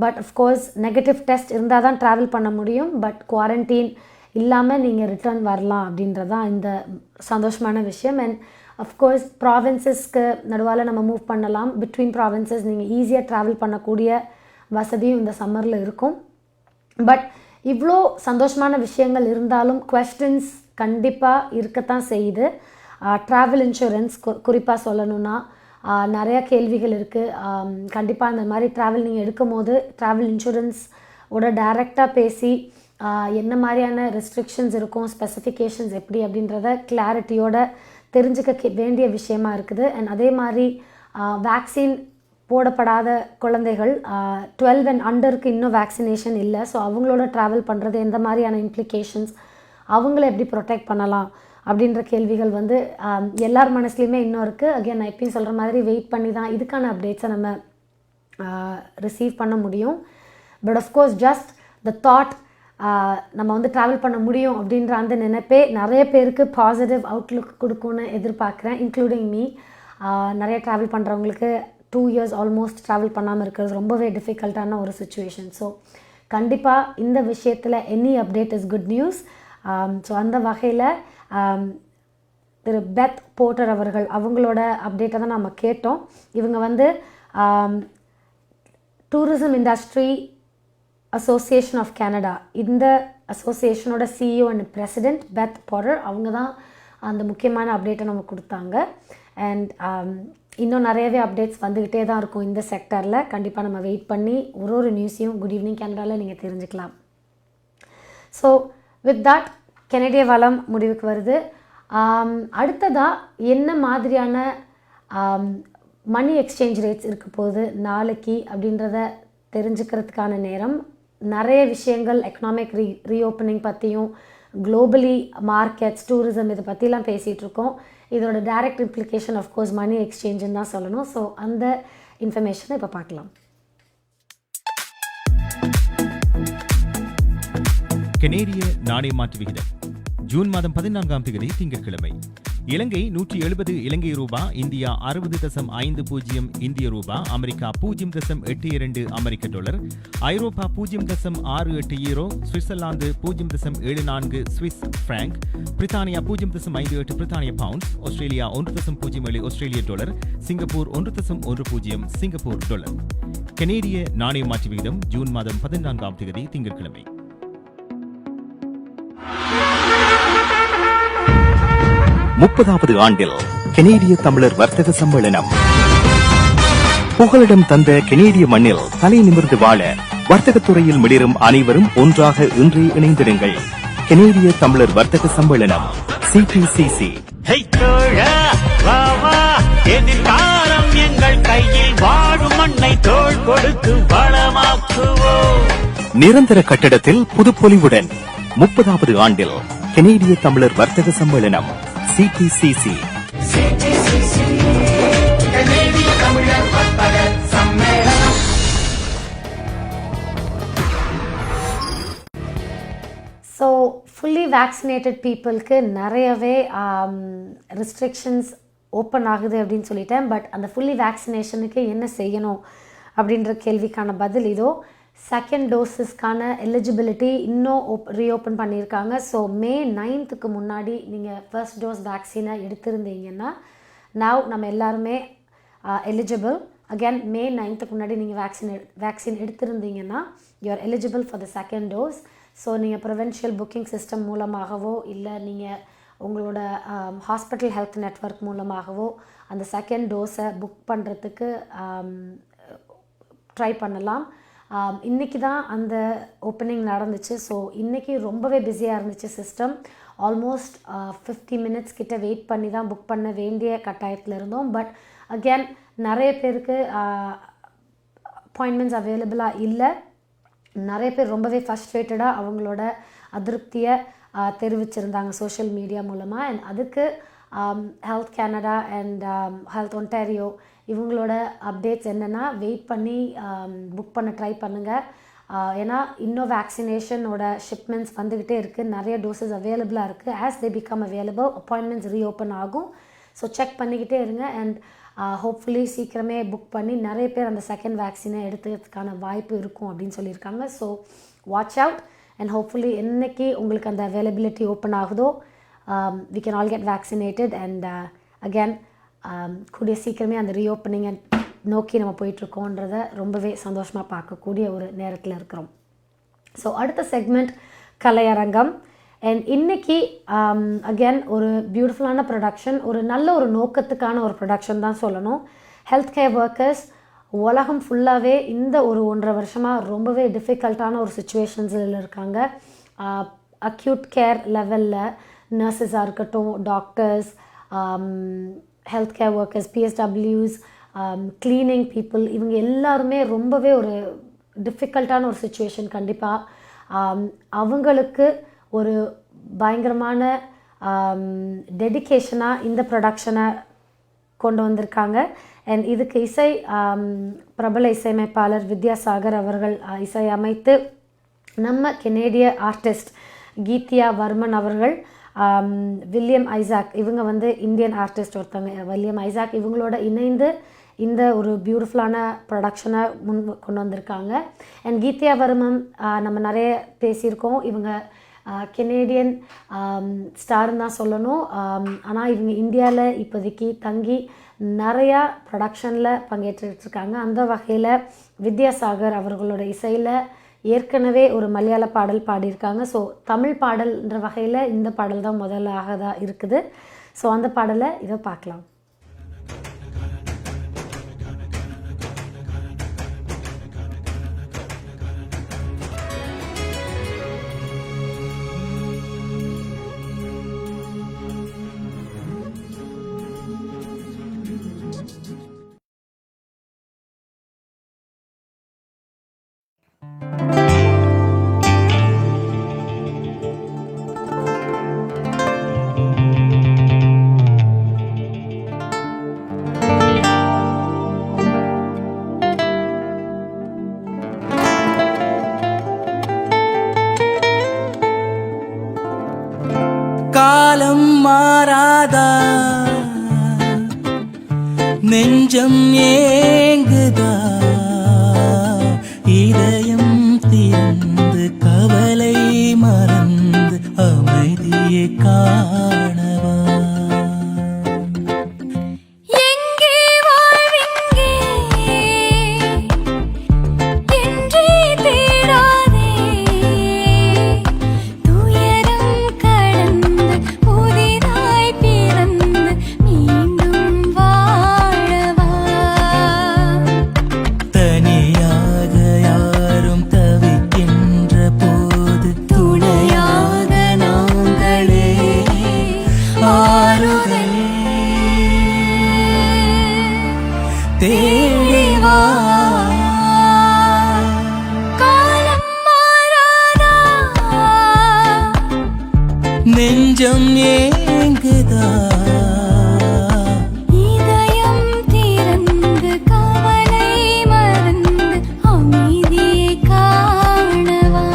பட் அஃப்கோர்ஸ் நெகட்டிவ் டெஸ்ட் இருந்தால் தான் ட்ராவல் பண்ண முடியும். பட் குவாரண்டீன் இல்லாமல் நீங்கள் ரிட்டர்ன் வரலாம் அப்படின்றதான் இந்த சந்தோஷமான விஷயம். அண்ட் அஃப்கோர்ஸ் ப்ராவின்சஸ்க்கு நடுவால் நம்ம மூவ் பண்ணலாம். பிட்வீன் ப்ராவின்சஸ் நீங்கள் ஈஸியாக ட்ராவல் பண்ணக்கூடிய வசதியும் இந்த சம்மரில் இருக்கும். பட் இவ்வளோ சந்தோஷமான விஷயங்கள் இருந்தாலும் குவெஸ்டன்ஸ் கண்டிப்பாக இருக்கத்தான் செய்யுது. ட்ராவல் இன்சூரன்ஸ் குறிப்பாக சொல்லணுன்னா நிறையா கேள்விகள் இருக்குது. கண்டிப்பாக இந்த மாதிரி ட்ராவல் நீங்கள் எடுக்கும் போது ட்ராவல் இன்சூரன்ஸோட டைரெக்டாக பேசி என்ன மாதிரியான ரெஸ்ட்ரிக்ஷன்ஸ் இருக்கும், ஸ்பெசிஃபிகேஷன்ஸ் எப்படி அப்படின்றத கிளாரிட்டியோட தெரிஞ்சுக்க வேண்டிய விஷயமா இருக்குது. அண்ட் அதே மாதிரி வேக்சின் போடப்படாத குழந்தைகள் 12 அண்ட் அண்டருக்கு இன்னும் வேக்சினேஷன் இல்லை. ஸோ அவங்களோட ட்ராவல் பண்ணுறது எந்த மாதிரியான இம்ப்ளிகேஷன்ஸ், அவங்கள எப்படி ப்ரொடெக்ட் பண்ணலாம் அப்படின்ற கேள்விகள் வந்து எல்லார் மனசுலையுமே இன்னும் இருக்குது. அகேன் நான் எப்பயும் சொல்கிற மாதிரி வெயிட் பண்ணி தான் இதுக்கான அப்டேட்ஸை நம்ம ரிசீவ் பண்ண முடியும். But of course just the thought நம்ம வந்து ட்ராவல் பண்ண முடியும் அப்படின்ற அந்த நினைப்பே நிறைய பேருக்கு பாசிட்டிவ் அவுட்லுக் கொடுக்கும்னு எதிர்பார்க்குறேன், இன்க்ளூடிங் மீ. நிறைய ட்ராவல் பண்ணுறவங்களுக்கு 2 years ஆல்மோஸ்ட் ட்ராவல் பண்ணாமல் இருக்கிறது ரொம்பவே டிஃபிகல்ட்டான ஒரு சுச்சுவேஷன். ஸோ கண்டிப்பாக இந்த விஷயத்தில் any update is good news. So அந்த வகையில் திரு பெத் போர்ட்டர் அவர்கள் அவங்களோட அப்டேட்டை தான் நம்ம கேட்டோம். இவங்க வந்து tourism industry association of Canada, இந்த அசோசியேஷனோட CEO and president Beth Porter அவங்க தான் அந்த முக்கியமான அப்டேட்டை நம்ம கொடுத்தாங்க. அண்ட் இன்னும் நிறையவே அப்டேட்ஸ் வந்துக்கிட்டே தான் இருக்கும் இந்த செக்டரில். கண்டிப்பாக நம்ம வெயிட் பண்ணி ஒரு நியூஸையும் குட் ஈவினிங் கனடாவில் நீங்கள் தெரிஞ்சுக்கலாம். ஸோ வித் தட் கெனடிய வளம் முடிவுக்கு வருது. அடுத்ததாக என்ன மாதிரியான மணி எக்ஸ்சேஞ்ச் ரேட்ஸ் இருக்க போகுது நாளைக்கு அப்படின்றத தெரிஞ்சுக்கிறதுக்கான நேரம். நிறைய விஷயங்கள் எக்கனாமிக் ரீஓப்பனிங் பற்றியும் குளோபலி மார்க்கெட்ஸ் டூரிசம் இதை பற்றிலாம் பேசிகிட்டு இருக்கோம். இதோட டைரக்ட் இம்ப்ளிகேஷன் ஆஃப்கோர்ஸ் மணி எக்ஸ்சேஞ்சுன்னு தான் சொல்லணும். ஸோ அந்த இன்ஃபர்மேஷனை இப்போ பார்க்கலாம். கனேடிய நாணய மாற்று விகிதம் ஜூன் மாதம் 14ஆம் தேதி திங்கட்கிழமை. இலங்கை 170 இலங்கை ரூபா, இந்தியா 60.50 இந்திய ரூபா, அமெரிக்கா 0.82 அமெரிக்க டாலர், ஐரோப்பா 0.68 யூரோ, சுவிட்சர்லாந்து 0.74 சுவிஸ் பிராங்க், பிரித்தானியா 0.58 பிரித்தானிய பவுண்ட்ஸ், ஆஸ்திரேலியா 1.07 ஆஸ்திரேலிய டாலர், சிங்கப்பூர் 1.10 சிங்கப்பூர் டாலர். கனேடிய நாணய மாற்று விகிதம் ஜூன் மாதம் 14ஆம் தேதி திங்கட்கிழமை. 30வது ஆண்டில் கனேடிய தமிழர் வர்த்தக சம்மேளனம் புகலிடம் தந்த கனேடிய மண்ணில் தலை நிமிர்ந்து வாழ வர்த்தகத்துறையில் மிளிரும் அனைவரும் ஒன்றாக இன்றே இணைந்திடுங்கள். கனேடிய தமிழர் வர்த்தக சம்மேளனம் CTCC. எதிர்காலம் எங்கள் கையில் வாழும் மண்ணை தோள் கொடுத்து வளமாக்குவோம். நிரந்தர கட்டடத்தில் புதுப்பொலிவுடன் 30வது ஆண்டில் கனேடிய தமிழர் வர்த்தக சம்மேளனம் CTCC. ஸோ ஃபுல்லி வேக்சினேட்டட் பீப்புளுக்கு நிறையவே ரெஸ்ட்ரிக்ஷன்ஸ் ஓப்பன் ஆகுது அப்படின்னு சொல்லிட்டேன். பட் அந்த ஃபுல்லி வேக்சினேஷனுக்கு என்ன செய்யணும் அப்படின்ற கேள்விக்கான பதில் இதோ. செகண்ட் டோஸஸ்க்கான எலிஜிபிலிட்டி இன்னும் ரீஓப்பன் பண்ணியிருக்காங்க. ஸோ May 9th முன்னாடி நீங்கள் ஃபர்ஸ்ட் டோஸ் வேக்சினை எடுத்திருந்தீங்கன்னா நம்ம எல்லாருமே எலிஜிபிள். அகேன் May 9th முன்னாடி நீங்கள் வேக்சின் எடுத்திருந்தீங்கன்னா you're eligible for the second dose. So நீங்கள் ப்ரிவென்ஷியல் புக்கிங் சிஸ்டம் மூலமாகவோ இல்லை நீங்கள் உங்களோட ஹாஸ்பிட்டல் ஹெல்த் நெட்வொர்க் மூலமாகவோ அந்த செகண்ட் டோஸை புக் பண்ணுறதுக்கு ட்ரை பண்ணலாம். இன்றைக்கி தான் அந்த ஓப்பனிங் நடந்துச்சு. ஸோ இன்றைக்கி ரொம்பவே பிஸியாக இருந்துச்சு சிஸ்டம். ஆல்மோஸ்ட் 50 minutes கிட்ட வெயிட் பண்ணி தான் புக் பண்ண வேண்டிய கட்டாயத்தில் இருந்தோம். பட் அகேன் நிறைய பேருக்கு அப்பாயின்மெண்ட்ஸ் அவைலபிளாக இல்லை. நிறைய பேர் ரொம்பவே ஃப்ரஸ்ட்ரேட்டடாக அவங்களோட அதிருப்தியை தெரிவிச்சிருந்தாங்க சோஷியல் மீடியா மூலமாக. அண்ட் அதுக்கு health Canada and health Ontario இவங்களோட அப்டேட்ஸ் என்னென்னா வெயிட் பண்ணி புக் பண்ண ட்ரை பண்ணுங்கள். ஏன்னா இன்னும் வேக்சினேஷனோட ஷிப்மெண்ட்ஸ் வந்துக்கிட்டே இருக்குது. நிறைய டோசஸ் அவைலபிளாக இருக்குது. As they become available appointments reopen ஆகும். ஸோ செக் பண்ணிக்கிட்டே இருங்க. அண்ட் ஹோப்ஃபுல்லி சீக்கிரமே புக் பண்ணி நிறைய பேர் அந்த செகண்ட் வேக்சினை எடுத்துக்கிறதுக்கான வாய்ப்பு இருக்கும் அப்படின்னு சொல்லியிருக்காங்க. So watch out and hopefully என்னைக்கு உங்களுக்கு அந்த அவைலபிலிட்டி ஓப்பன் ஆகுதோ we can all get vaccinated and again கூடிய சீக்கிரமே அந்த ரீஓப்பனிங்கை நோக்கி நம்ம போயிட்டுருக்கோன்றத ரொம்பவே சந்தோஷமாக பார்க்கக்கூடிய ஒரு நேரத்தில் இருக்கிறோம். ஸோ அடுத்த செக்மெண்ட் கலையரங்கம். அண்ட் இன்றைக்கி அகேன் ஒரு பியூட்டிஃபுல்லான ப்ரொடக்ஷன், ஒரு நல்ல ஒரு நோக்கத்துக்கான ஒரு ப்ரொடக்ஷன் தான் சொல்லணும். ஹெல்த் கேர் ஒர்க்கர்ஸ் உலகம் ஃபுல்லாகவே இந்த ஒரு 1.5 வருஷமாக ரொம்பவே டிஃபிகல்ட்டான ஒரு சுச்சுவேஷன்ஸில் இருக்காங்க. அக்யூட் கேர் லெவலில் நர்சஸாக இருக்கட்டும், doctors, health care workers, PSWs, cleaning people, இவங்க எல்லாருமே ரொம்பவே ஒரு டிஃபிகல்ட்டான ஒரு சுச்சுவேஷன். கண்டிப்பாக அவங்களுக்கு ஒரு பயங்கரமான டெடிகேஷனாக இந்த ப்ரொடக்ஷனை கொண்டு வந்திருக்காங்க. அண்ட் இதுக்கு பிரபல இசையமைப்பாளர் வித்யாசாகர் அவர்கள் இசையமைத்து நம்ம கெனேடிய ஆர்டிஸ்ட் கீதியா வர்மன் அவர்கள், வில்லியம் ஐசாக், இவங்க வந்து இந்தியன் ஆர்டிஸ்ட் ஒருத்தவங்க, வில்லியம் ஐசாக் இவங்களோட இணைந்து இந்த ஒரு பியூட்டிஃபுல்லான ப்ரொடக்ஷனை கொண்டு வந்திருக்காங்க. அண்ட் கீதியா வர்மன் நம்ம நிறைய பேசியிருக்கோம். இவங்க கெனேடியன் ஸ்டார்னு தான் சொல்லணும். ஆனால் இவங்க இந்தியாவில் இப்போதைக்கு தங்கி நிறையா ப்ரொடக்ஷனில் பங்கேற்றுருக்காங்க. அந்த வகையில் வித்யாசாகர் அவர்களோட இசையில் ஏற்கனவே ஒரு மலையாள பாடல் பாடியிருக்காங்க. ஸோ தமிழ் பாடல்ன்ற வகையில் இந்த பாடல் தான் முதலாக தான் இருக்குது. ஸோ அந்த பாடலை இதை பார்க்கலாம். காலம் மாறாதா, நெஞ்சம் ஏங்குதா, இதயம் திறந்து கவலை மறந்து அமைதியை காணவா. நெஞ்சம் ஏங்குதா, இதயம் திறந்து கவலை மறந்து அமைதியை காணவா.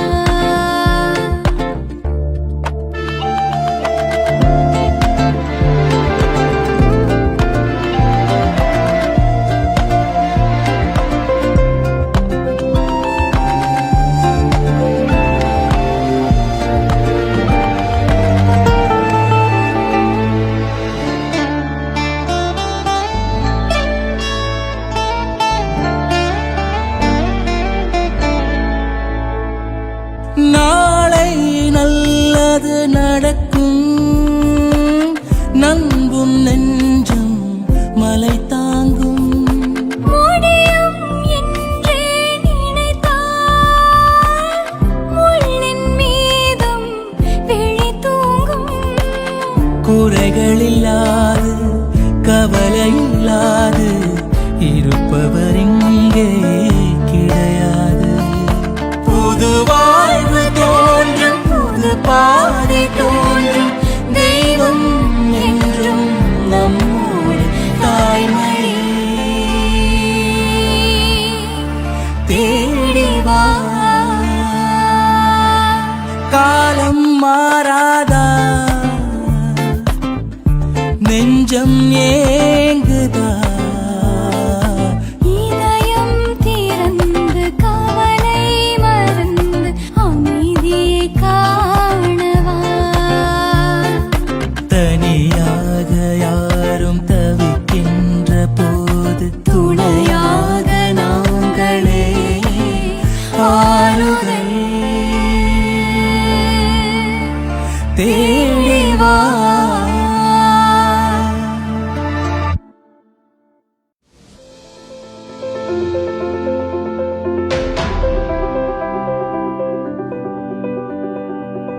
நாளை நல்லது நடக்கும், நண்பும் நெஞ்சம் மலை தாங்கும். முடியும் என்றே நினைத்தால் முள்ளின் மீதும் விழி தூங்கும். குறைகள் இல்லாது கவலை இல்லாது இருப்பவர் இங்கே கிடையாது. புது வாழ்வு தோன்றும், புது பாதை தோன்றும், தெய்வம் என்றும் நம்மோடு தாய்மொழி தேடி வா. காலம் மாறாதா, நெஞ்சம் ஏங்குதா, இதயம் திறந்து கவலை மறந்து அமைதியை காணவா. தனியாக யாரும் தவிக்கின்ற போது துணையாக நாங்களே ஆறுதல் தேடி வா.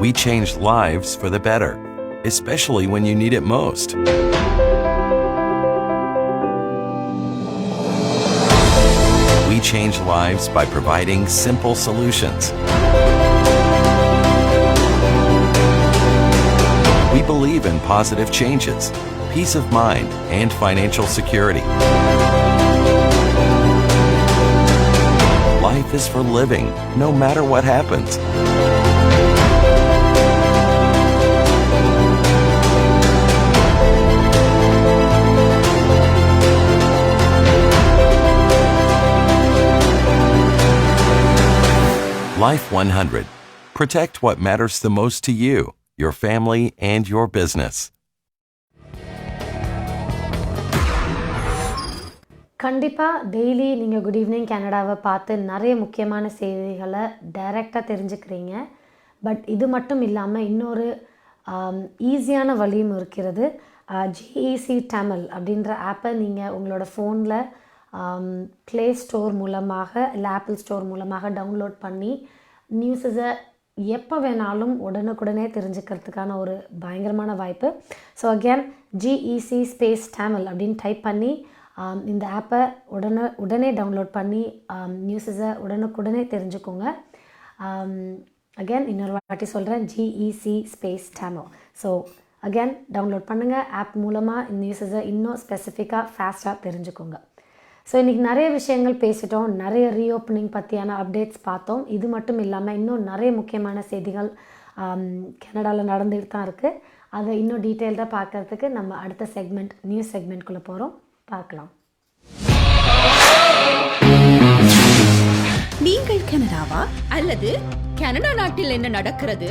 We change lives for the better, especially when you need it most. We change lives by providing simple solutions. We believe in positive changes, peace of mind, and financial security. life is for living, no matter what happens. Life 100. Protect what matters the most to you, your family, and your business. கண்டிப்பாக daily நீங்கள் good evening கனடாவை பார்த்து நிறைய முக்கியமான செய்திகளை டைரெக்டாக தெரிஞ்சுக்கிறீங்க. But இது மட்டும் இல்லாமல் இன்னொரு ஈஸியான வழியும் இருக்கிறது. ஜிஇசி தமிழ் அப்படின்ற ஆப்பை நீங்கள் உங்களோட ஃபோனில் ப்ளே ஸ்டோர் மூலமாக இல்லை ஆப்பிள் ஸ்டோர் மூலமாக டவுன்லோட் பண்ணி நியூஸஸை எப்போ வேணாலும் உடனுக்குடனே தெரிஞ்சுக்கிறதுக்கான ஒரு பயங்கரமான வாய்ப்பு. So again GEC space Tamil அப்படின்னு டைப் பண்ணி இந்த ஆப்பை உடனே டவுன்லோட் பண்ணி நியூஸஸை உடனுக்குடனே தெரிஞ்சுக்கோங்க. அகேன் இன்னொரு வாட்டி சொல்கிறேன், GEC space Tamil. So again download பண்ணுங்கள். ஆப் மூலமாக இந்த நியூஸஸை இன்னும் ஸ்பெசிஃபிக்காக ஃபாஸ்ட்டாக தெரிஞ்சுக்கோங்க. ஸோ இன்றைக்கி நிறைய விஷயங்கள் பேசிட்டோம், நிறைய ரீஓப்பனிங் பற்றியான அப்டேட்ஸ் பார்த்தோம். இது மட்டும் இல்லாமல் இன்னும் நிறைய முக்கியமான செய்திகள் கனடாவில் நடந்துகிட்டு தான் இருக்குது. அதை இன்னும் டீட்டெயில்டாக பார்க்குறதுக்கு நம்ம அடுத்த செக்மெண்ட் நியூஸ் செக்மெண்ட்குள்ளே போகிறோம், பார்க்கலாம். நீங்கள் கனடாவா அல்லது கனடா நாட்டில் என்ன நடக்கிறது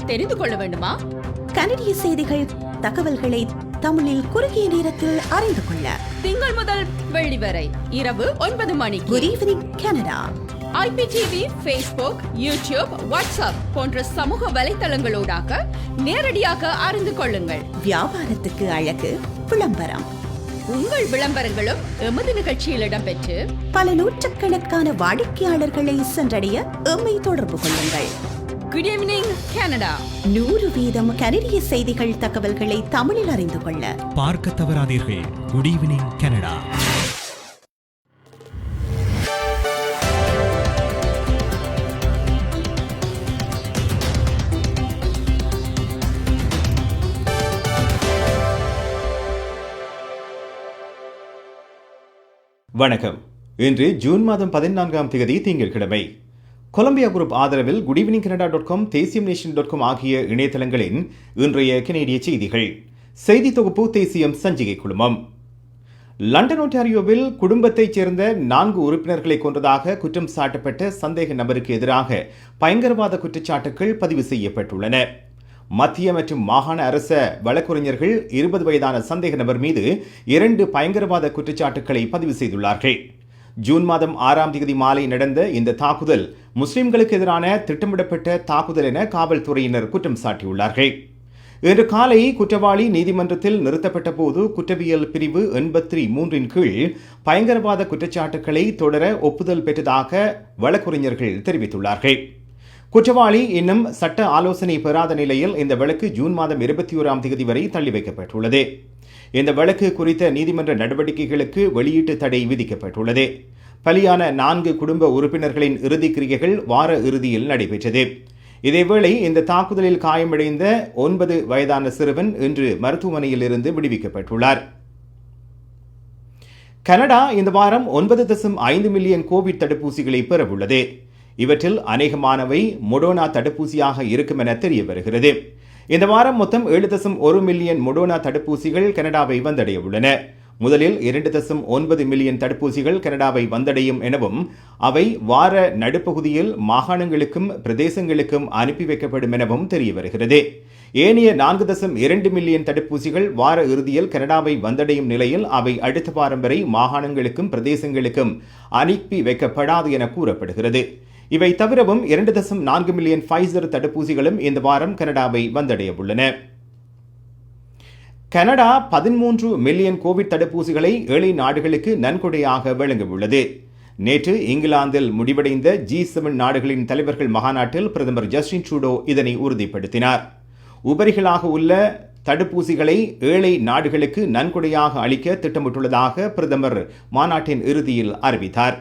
தெரிந்து கொள்ள வேண்டுமா? கனடிய செய்திகள், தகவல்களை தமிழில் குறுகிய நேரத்தில் அறிந்து கொள்ள திங்கள் முதல் வெள்ளி வரை இரவு 9 மணிக்கு good evening Canada IPTV, Facebook, YouTube, WhatsApp போன்ற சமூக வலைத்தளங்களோடாக நேரடியாக அறிந்து கொள்ளுங்கள். வியாபாரத்துக்கு அழகு விளம்பரம். உங்கள் விளம்பரங்களும் எமது நிகழ்ச்சியில் இடம்பெற்று பல நூற்றுக்கணக்கான வாடிக்கையாளர்களை சென்றடைய எம்மை தொடர்பு கொள்ளுங்கள். Good evening Canada. 100% கனடிய செய்திகள், தகவல்களை தமிழில் அறிந்து கொள்ள பார்க்க தவறாதீர்கள். Good evening Canada. வணக்கம். இன்று ஜூன் மாதம் 14ஆம் தேதி திங்கட்கிழமை. கொலம்பியா குரூப் ஆதரவில் goodevningcanada.com, தேசியம்நேஷன்.com ஆகிய இணையதளங்களின் இன்றைய கனேடிய செய்திகள். செய்தி தொகுப்பு தேசியம் சஞ்சிகை குழுமம். லண்டன் ஒன்டாரியோவில் குடும்பத்தைச் சேர்ந்த 4 உறுப்பினர்களை கொன்றதாக குற்றம் சாட்டப்பட்ட சந்தேக நபருக்கு எதிராக பயங்கரவாத குற்றச்சாட்டுகள் பதிவு செய்யப்பட்டுள்ளன. மத்திய மற்றும் மாகாண அரச வழக்கறிஞர்கள் 20 வயதான சந்தேக நபர் மீது 2 பயங்கரவாத குற்றச்சாட்டுகளை பதிவு செய்துள்ளார்கள். ஜூன் மாதம் 6ஆம் தேதி மாலை நடந்த இந்த தாக்குதல் முஸ்லிம்களுக்கு எதிரான திட்டமிடப்பட்ட தாக்குதல் என காவல்துறையினர் குற்றம் சாட்டியுள்ளார்கள். இன்று காலை குற்றவாளி நீதிமன்றத்தில் நிறுத்தப்பட்ட போது குற்றவியல் பிரிவு 83 கீழ் பயங்கரவாத குற்றச்சாட்டுகளை தொடர ஒப்புதல் பெற்றதாக வழக்கறிஞர்கள் தெரிவித்துள்ளார்கள். குற்றவாளி இன்னும் சட்ட ஆலோசனை பெறாத நிலையில் இந்த வழக்கு ஜூன் மாதம் 21ஆம் தேதி வரை தள்ளி வைக்கப்பட்டுள்ளது. இந்த வழக்கு குறித்த நீதிமன்ற நடவடிக்கைகளுக்கு வெளியீட்டு தடை விதிக்கப்பட்டுள்ளது. பலியான 4 குடும்ப உறுப்பினர்களின் இறுதி கிரியைகள் வார இறுதியில் நடைபெற்றது. இதேவேளை இந்த தாக்குதலில் காயமடைந்த 9 வயதான சிறுவன் இன்று மருத்துவமனையில் இருந்து விடுவிக்கப்பட்டுள்ளார். கனடா இந்த வாரம் 9.5 மில்லியன் கோவிட் தடுப்பூசிகளை பெறவுள்ளது. இவற்றில் அநேகமானவை மொடோனா தடுப்பூசியாக இருக்கும் என தெரிய வருகிறது. இந்த வாரம் மொத்தம் 7.1 மில்லியன் மொடோனா தடுப்பூசிகள் கனடாவை வந்தடைய உள்ளன. முதலில் 2.9 மில்லியன் தடுப்பூசிகள் கனடாவை வந்தடையும் எனவும் அவை வார நடுப்பகுதியில் மாகாணங்களுக்கும் பிரதேசங்களுக்கும் அனுப்பி வைக்கப்படும் எனவும் தெரிய வருகிறது. ஏனைய 4.2 மில்லியன் தடுப்பூசிகள் வார இறுதியில் கனடாவை வந்தடையும் நிலையில் அவை அடுத்த வாரம் வரை மாகாணங்களுக்கும் பிரதேசங்களுக்கும் அனுப்பி வைக்கப்படாது என கூறப்படுகிறது. இவை தவிரவும் 2.4 மில்லியன் ஃபைசர் தடுப்பூசிகளும் இந்த வாரம் கனடாவை வந்தடைய உள்ளன. கனடா 13 மில்லியன் கோவிட் தடுப்பூசிகளை ஏழை நாடுகளுக்கு நன்கொடையாக வழங்க உள்ளது. நேற்று இங்கிலாந்தில் முடிவடைந்த G7 நாடுகளின் தலைவர்கள் மாநாட்டில் பிரதமர் ஜஸ்டின் ட்ரூடோ இதனை உறுதிப்படுத்தினார். உபரிகளாக உள்ள தடுப்பூசிகளை ஏழை நாடுகளுக்கு நன்கொடையாக அளிக்க திட்டமிட்டுள்ளதாக பிரதமர் மாநாட்டின் இறுதியில் அறிவித்தார்.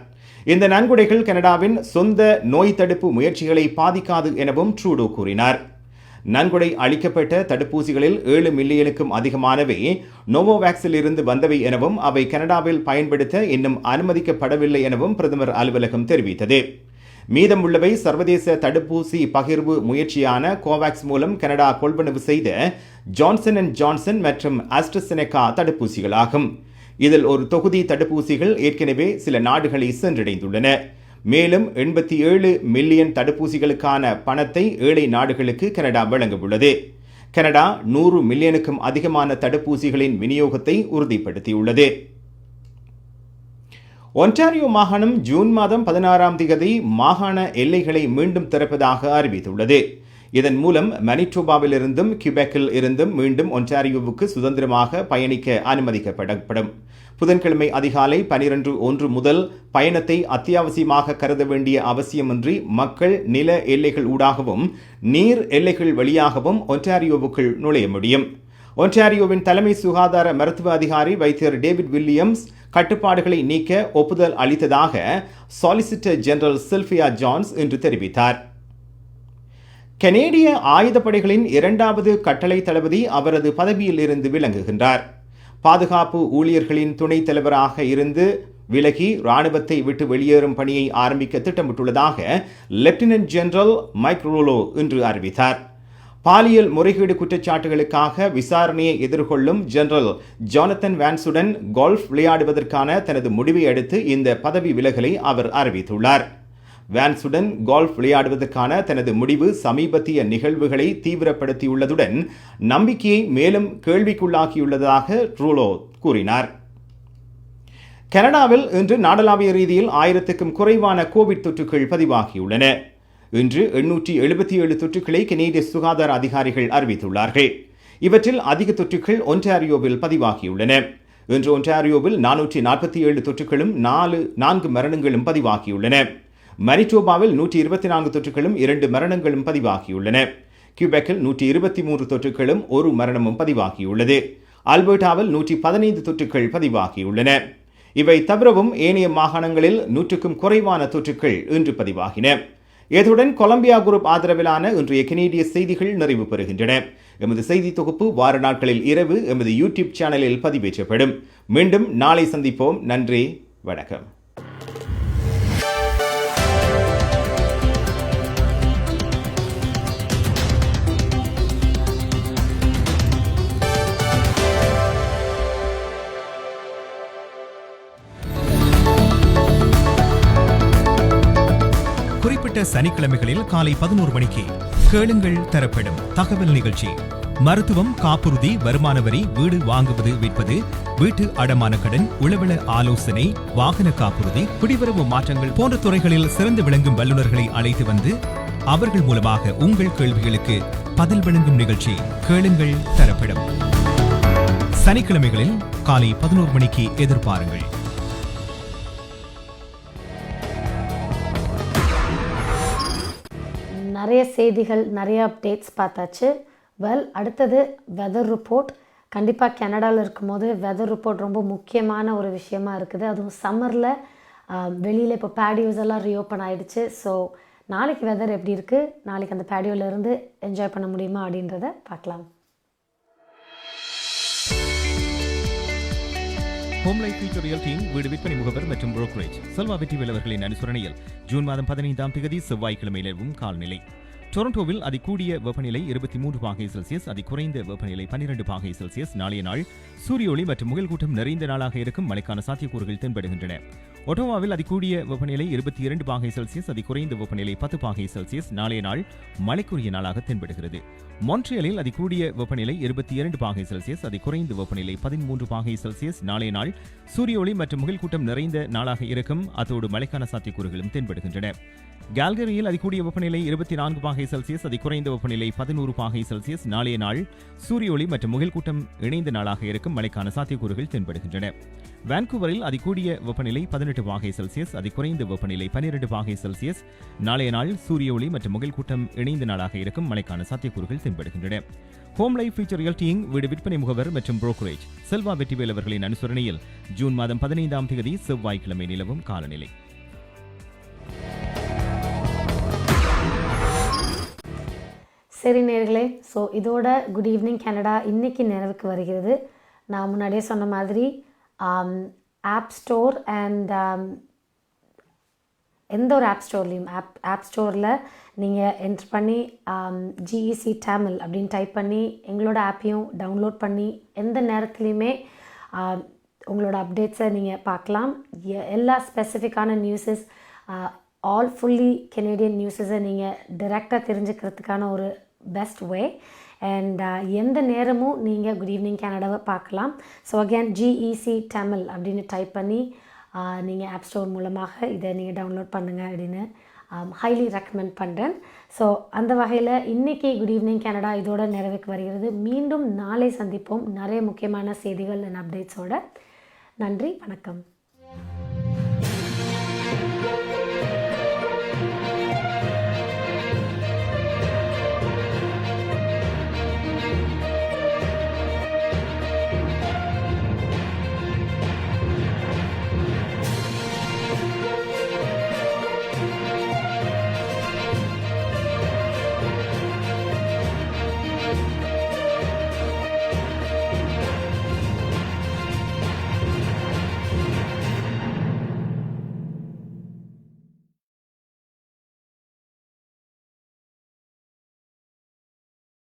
இந்த நன்கொடைகள் கனடாவின் சொந்த நோய் தடுப்பு முயற்சிகளை பாதிக்காது எனவும் ட்ரூடோ கூறினார். நன்கொடை அளிக்கப்பட்ட தடுப்பூசிகளில் 7 மில்லியனுக்கும் அதிகமானவை நோவோவேக்ஸில் இருந்து வந்தவை எனவும் அவை கனடாவில் பயன்படுத்த இன்னும் அனுமதிக்கப்படவில்லை எனவும் பிரதமர் அலுவலகம் தெரிவித்தது. மீதமுள்ளவை சர்வதேச தடுப்பூசி பகிர்வு முயற்சியான கோவாக்ஸ் மூலம் கனடா கொள்வனவு செய்த ஜான்சன் அண்ட் ஜான்சன் மற்றும் ஆஸ்ட்ராசெனெகா தடுப்பூசிகளாகும். இதில் ஒரு தொகுதி தடுப்பூசிகள் ஏற்கனவே சில நாடுகளை சென்றடைந்துள்ளன. மேலும் 87 மில்லியன் தடுப்பூசிகளுக்கான பணத்தை ஏழை நாடுகளுக்கு கனடா வழங்கவுள்ளது. கனடா 100 மில்லியனுக்கும் அதிகமான தடுப்பூசிகளின் விநியோகத்தை உறுதிப்படுத்தியுள்ளது. ஒன்டாரியோ மாகாணம் ஜூன் மாதம் 16ஆம் தேதி மாகாண எல்லைகளை மீண்டும் திறப்பதாக அறிவித்துள்ளது. இதன் மூலம் மனிடோபாவிலிருந்தும் கியூபெக்கில் இருந்தும் மீண்டும் ஒன்டாரியோவுக்கு சுதந்திரமாக பயணிக்க அனுமதிக்கப்படும். புதன்கிழமை அதிகாலை 12:01 முதல் பயணத்தை அத்தியாவசியமாக கருத வேண்டிய அவசியமின்றி மக்கள் நில எல்லைகள் ஊடாகவும் நீர் எல்லைகள் வழியாகவும் ஒன்டாரியோவுக்குள் நுழைய முடியும். ஒன்டாரியோவின் தலைமை சுகாதார மருத்துவ அதிகாரி வைத்தியர் டேவிட் வில்லியம்ஸ் கட்டுப்பாடுகளை நீக்க ஒப்புதல் அளித்ததாக சாலிசிட்டர் ஜெனரல் சில்வியா ஜான்ஸ் இன்று தெரிவித்தார். கனேடிய ஆயுதப்படைகளின் 2வது கட்டளை தளபதி அவரது பதவியில் இருந்து விலகுகின்றார். பாதுகாப்பு ஊழியர்களின் துணைத் தலைவராக இருந்து விலகி இராணுவத்தை விட்டு வெளியேறும் பணியை ஆரம்பிக்க திட்டமிட்டுள்ளதாக லெப்டினன்ட் ஜெனரல் மைக் ரூலோ இன்று அறிவித்தார். பாலியல் முறைகேடு குற்றச்சாட்டுகளுக்காக விசாரணையை எதிர்கொள்ளும் ஜெனரல் ஜானத்தன் வான்சுடன் கோல்ஃப் விளையாடுவதற்கான தனது முடிவை அடுத்து இந்த பதவி விலகலை அவர் அறிவித்துள்ளார். வான்சுடன் கோல்ஃப் விளையாடுவதற்கான தனது முடிவு சமீபத்திய நிகழ்வுகளை தீவிரப்படுத்தியுள்ளதுடன் நம்பிக்கையை மேலும் கேள்விக்குள்ளாக்கியுள்ளதாக ட்ரூலோ கூறினார். கனடாவில் இன்று நாடளாவிய ரீதியில் 1000க்கும் குறைவான கோவிட் தொற்றுகள் பதிவாகியுள்ளன. இன்று 877 தொற்றுக்களை கனேடிய சுகாதார அதிகாரிகள் அறிவித்துள்ளார்கள். இவற்றில் அதிக தொற்றுக்கள் ஒன்டாரியோவில் பதிவாகியுள்ளன. இன்று ஒன்டாரியோவில் 447 தொற்றுகளும் 4 மரணங்களும் பதிவாகியுள்ளன. மனிடோபாவில் 124 தொற்றுகளும் 2 மரணங்களும் பதிவாகியுள்ளன. கியூபெக்கில் 123 தொற்றுகளும் 1 மரணமும் பதிவாகியுள்ளது. அல்பர்டாவில் 115 தொற்றுகள் பதிவாகியுள்ளன. இவை தவிரவும் ஏனைய மாகாணங்களில் 100க்கும் குறைவான தொற்றுகள் இன்று பதிவாகின. இத்துடன் கொலம்பியா குரூப் ஆதரவிலான இன்றைய கனேடிய செய்திகள் நிறைவு பெறுகின்றன. எமது செய்தி தொகுப்பு வார நாட்களில் இரவு எமது யூடியூப் சேனலில் பதிவேற்றப்படும். மீண்டும் நாளை சந்திப்போம். நன்றி, வணக்கம். குறிப்பிட்ட சனிக்கிழமைகளில் காலை 11 மணிக்கு கேளுங்கள் தரப்படும் தகவல் நிகழ்ச்சி. மருத்துவம், காப்புறுதி, வருமான வரி, வீடு வாங்குவது விற்பது, வீட்டு அடமான கடன், உளவள ஆலோசனை, வாகன காப்புறுதி, குடிவரவு மாற்றங்கள் போன்ற துறைகளில் சிறந்து விளங்கும் வல்லுநர்களை அழைத்து வந்து அவர்கள் மூலமாக உங்கள் கேள்விகளுக்கு பதில் வழங்கும் நிகழ்ச்சி கேளுங்கள் தரப்படும். சனிக்கிழமைகளில் காலை 11 மணிக்கு எதிர்பாருங்கள். நிறைய செய்திகள், நிறைய அப்டேட்ஸ் பார்த்தாச்சு. அடுத்தது வெதர் ரிப்போர்ட். கண்டிப்பாக கனடாவில் இருக்கும்போது வெதர் ரிப்போர்ட் ரொம்ப முக்கியமான ஒரு விஷயமா இருக்குது. அதுவும் சம்மரில் வெளியில் இப்போ பேடியோஸ் எல்லாம் ரீஓப்பன் ஆகிடுச்சு. ஸோ நாளைக்கு வெதர் எப்படி இருக்குது, நாளைக்கு அந்த பேடியோவிலேருந்து என்ஜாய் பண்ண முடியுமா அப்படின்றத பார்க்கலாம். ஹோம் லைஃப் ஃபியூச்சர் ரியல்டியின் வீடு விற்பனை முகவர் மற்றும் புரோக்கரேஜ் செல்வா வெற்றிவேல் அவர்களின் அனுசரணையில் ஜூன் மாதம் 15ஆம் தேதி செவ்வாய்க்கிழமை நிலவும் காலநிலை. டொரண்டோவில் அதிகூடிய வெப்பநிலை 23°C, அதிகுறைந்த வெப்பநிலை 12°C. நாளைய நாள் சூரிய ஒளி மற்றும் முகில் கூட்டம் நிறைந்த நாளாக இருக்கும். மழைக்கான சாத்தியக்கூறுகள் தென்படுகின்றன. ஒட்டோவாவில் அதிகூடிய வெப்பநிலை 22°C, அதிகுறைந்த வெப்பநிலை 10°C. நாளைய நாள் மழைக்குரிய நாளாக தென்படுகிறது. மான்ட்ரியலில் அதிகூடிய வெப்பநிலை 22°C, அதிகுறைந்த வெப்பநிலை 13°C. நாளைய நாள் சூரிய ஒளி மற்றும் முகில் கூட்டம் நிறைந்த நாளாக இருக்கும். அதோடு மழைக்கான சாத்தியக்கூறுகளும் தென்படுகின்றன. கால்கரியில் அதிகூடிய வெப்பநிலை 24°C, அதிகுறைந்த வெப்பநிலை 11°C. நாளைய நாள் சூரிய ஒளி மற்றும் முகில் கூட்டம் இணைந்த நாளாக இருக்கும். மழைக்கான சாத்தியக்கூறுகள் தென்படுகின்றன. வான்கூவரில் அதிகூடிய வெப்பநிலை 18°C, அதிகுறைந்த வெப்பநிலை 12°C. நாளைய நாள் சூரிய ஒளி மற்றும் முகில் கூட்டம் இணைந்த நாளாக இருக்கும். மழைக்கான சாத்தியக்கூறுகள் தென்படுகின்றன. ஹோம் லைஃப் ஃபியூச்சர் ரியல்டியின் வீடு விற்பனை முகவர் மற்றும் புரோக்கரேஜ் செல்வா வெற்றிவேல் அவர்களின் அனுசரணையில் ஜூன் மாதம் 15ஆம் தேதி செவ்வாய்க்கிழமை நிலவும் காலநிலை. சரி நேர்களே, ஸோ இதோட குட் ஈவினிங் கனடா இன்னைக்கு நிறைவுக்கு வருகிறது. நான் முன்னாடியே சொன்ன மாதிரி ஆப் ஸ்டோர் அண்ட் எந்த ஒரு ஆப் ஸ்டோர்லேயும் ஆப் ஸ்டோரில் நீங்கள் என்ட்ரு பண்ணி ஜிஇசி தமிழ் அப்படின்னு டைப் பண்ணி எங்களோட ஆப்பையும் டவுன்லோட் பண்ணி எந்த நேரத்துலையுமே உங்களோட அப்டேட்ஸை நீங்கள் பார்க்கலாம். எல்லா ஸ்பெசிஃபிக்கான நியூஸஸ் ஆல் ஃபுல்லி கெனேடியன் நியூஸஸை நீங்கள் டைரெக்டாக தெரிஞ்சுக்கிறதுக்கான ஒரு பெஸ்ட் வே. அண்ட் எந்த நேரமும் நீங்கள் குட் ஈவினிங் கனடாவை பார்க்கலாம். ஸோ அகேன் ஜிஇசி தமிழ் அப்படின்னு டைப் பண்ணி நீங்கள் ஆப் ஸ்டோர் மூலமாக இதை நீங்கள் டவுன்லோட் பண்ணுங்கள் அப்படின்னு ஹைலி ரெக்கமெண்ட் பண்ணுறேன். ஸோ அந்த வகையில் இன்றைக்கி குட் ஈவினிங் கனடா இதோட நிறைவுக்கு வருகிறது. மீண்டும் நாளை சந்திப்போம் நிறைய முக்கியமான செய்திகள் அண்ட் அப்டேட்ஸோட. நன்றி, வணக்கம்.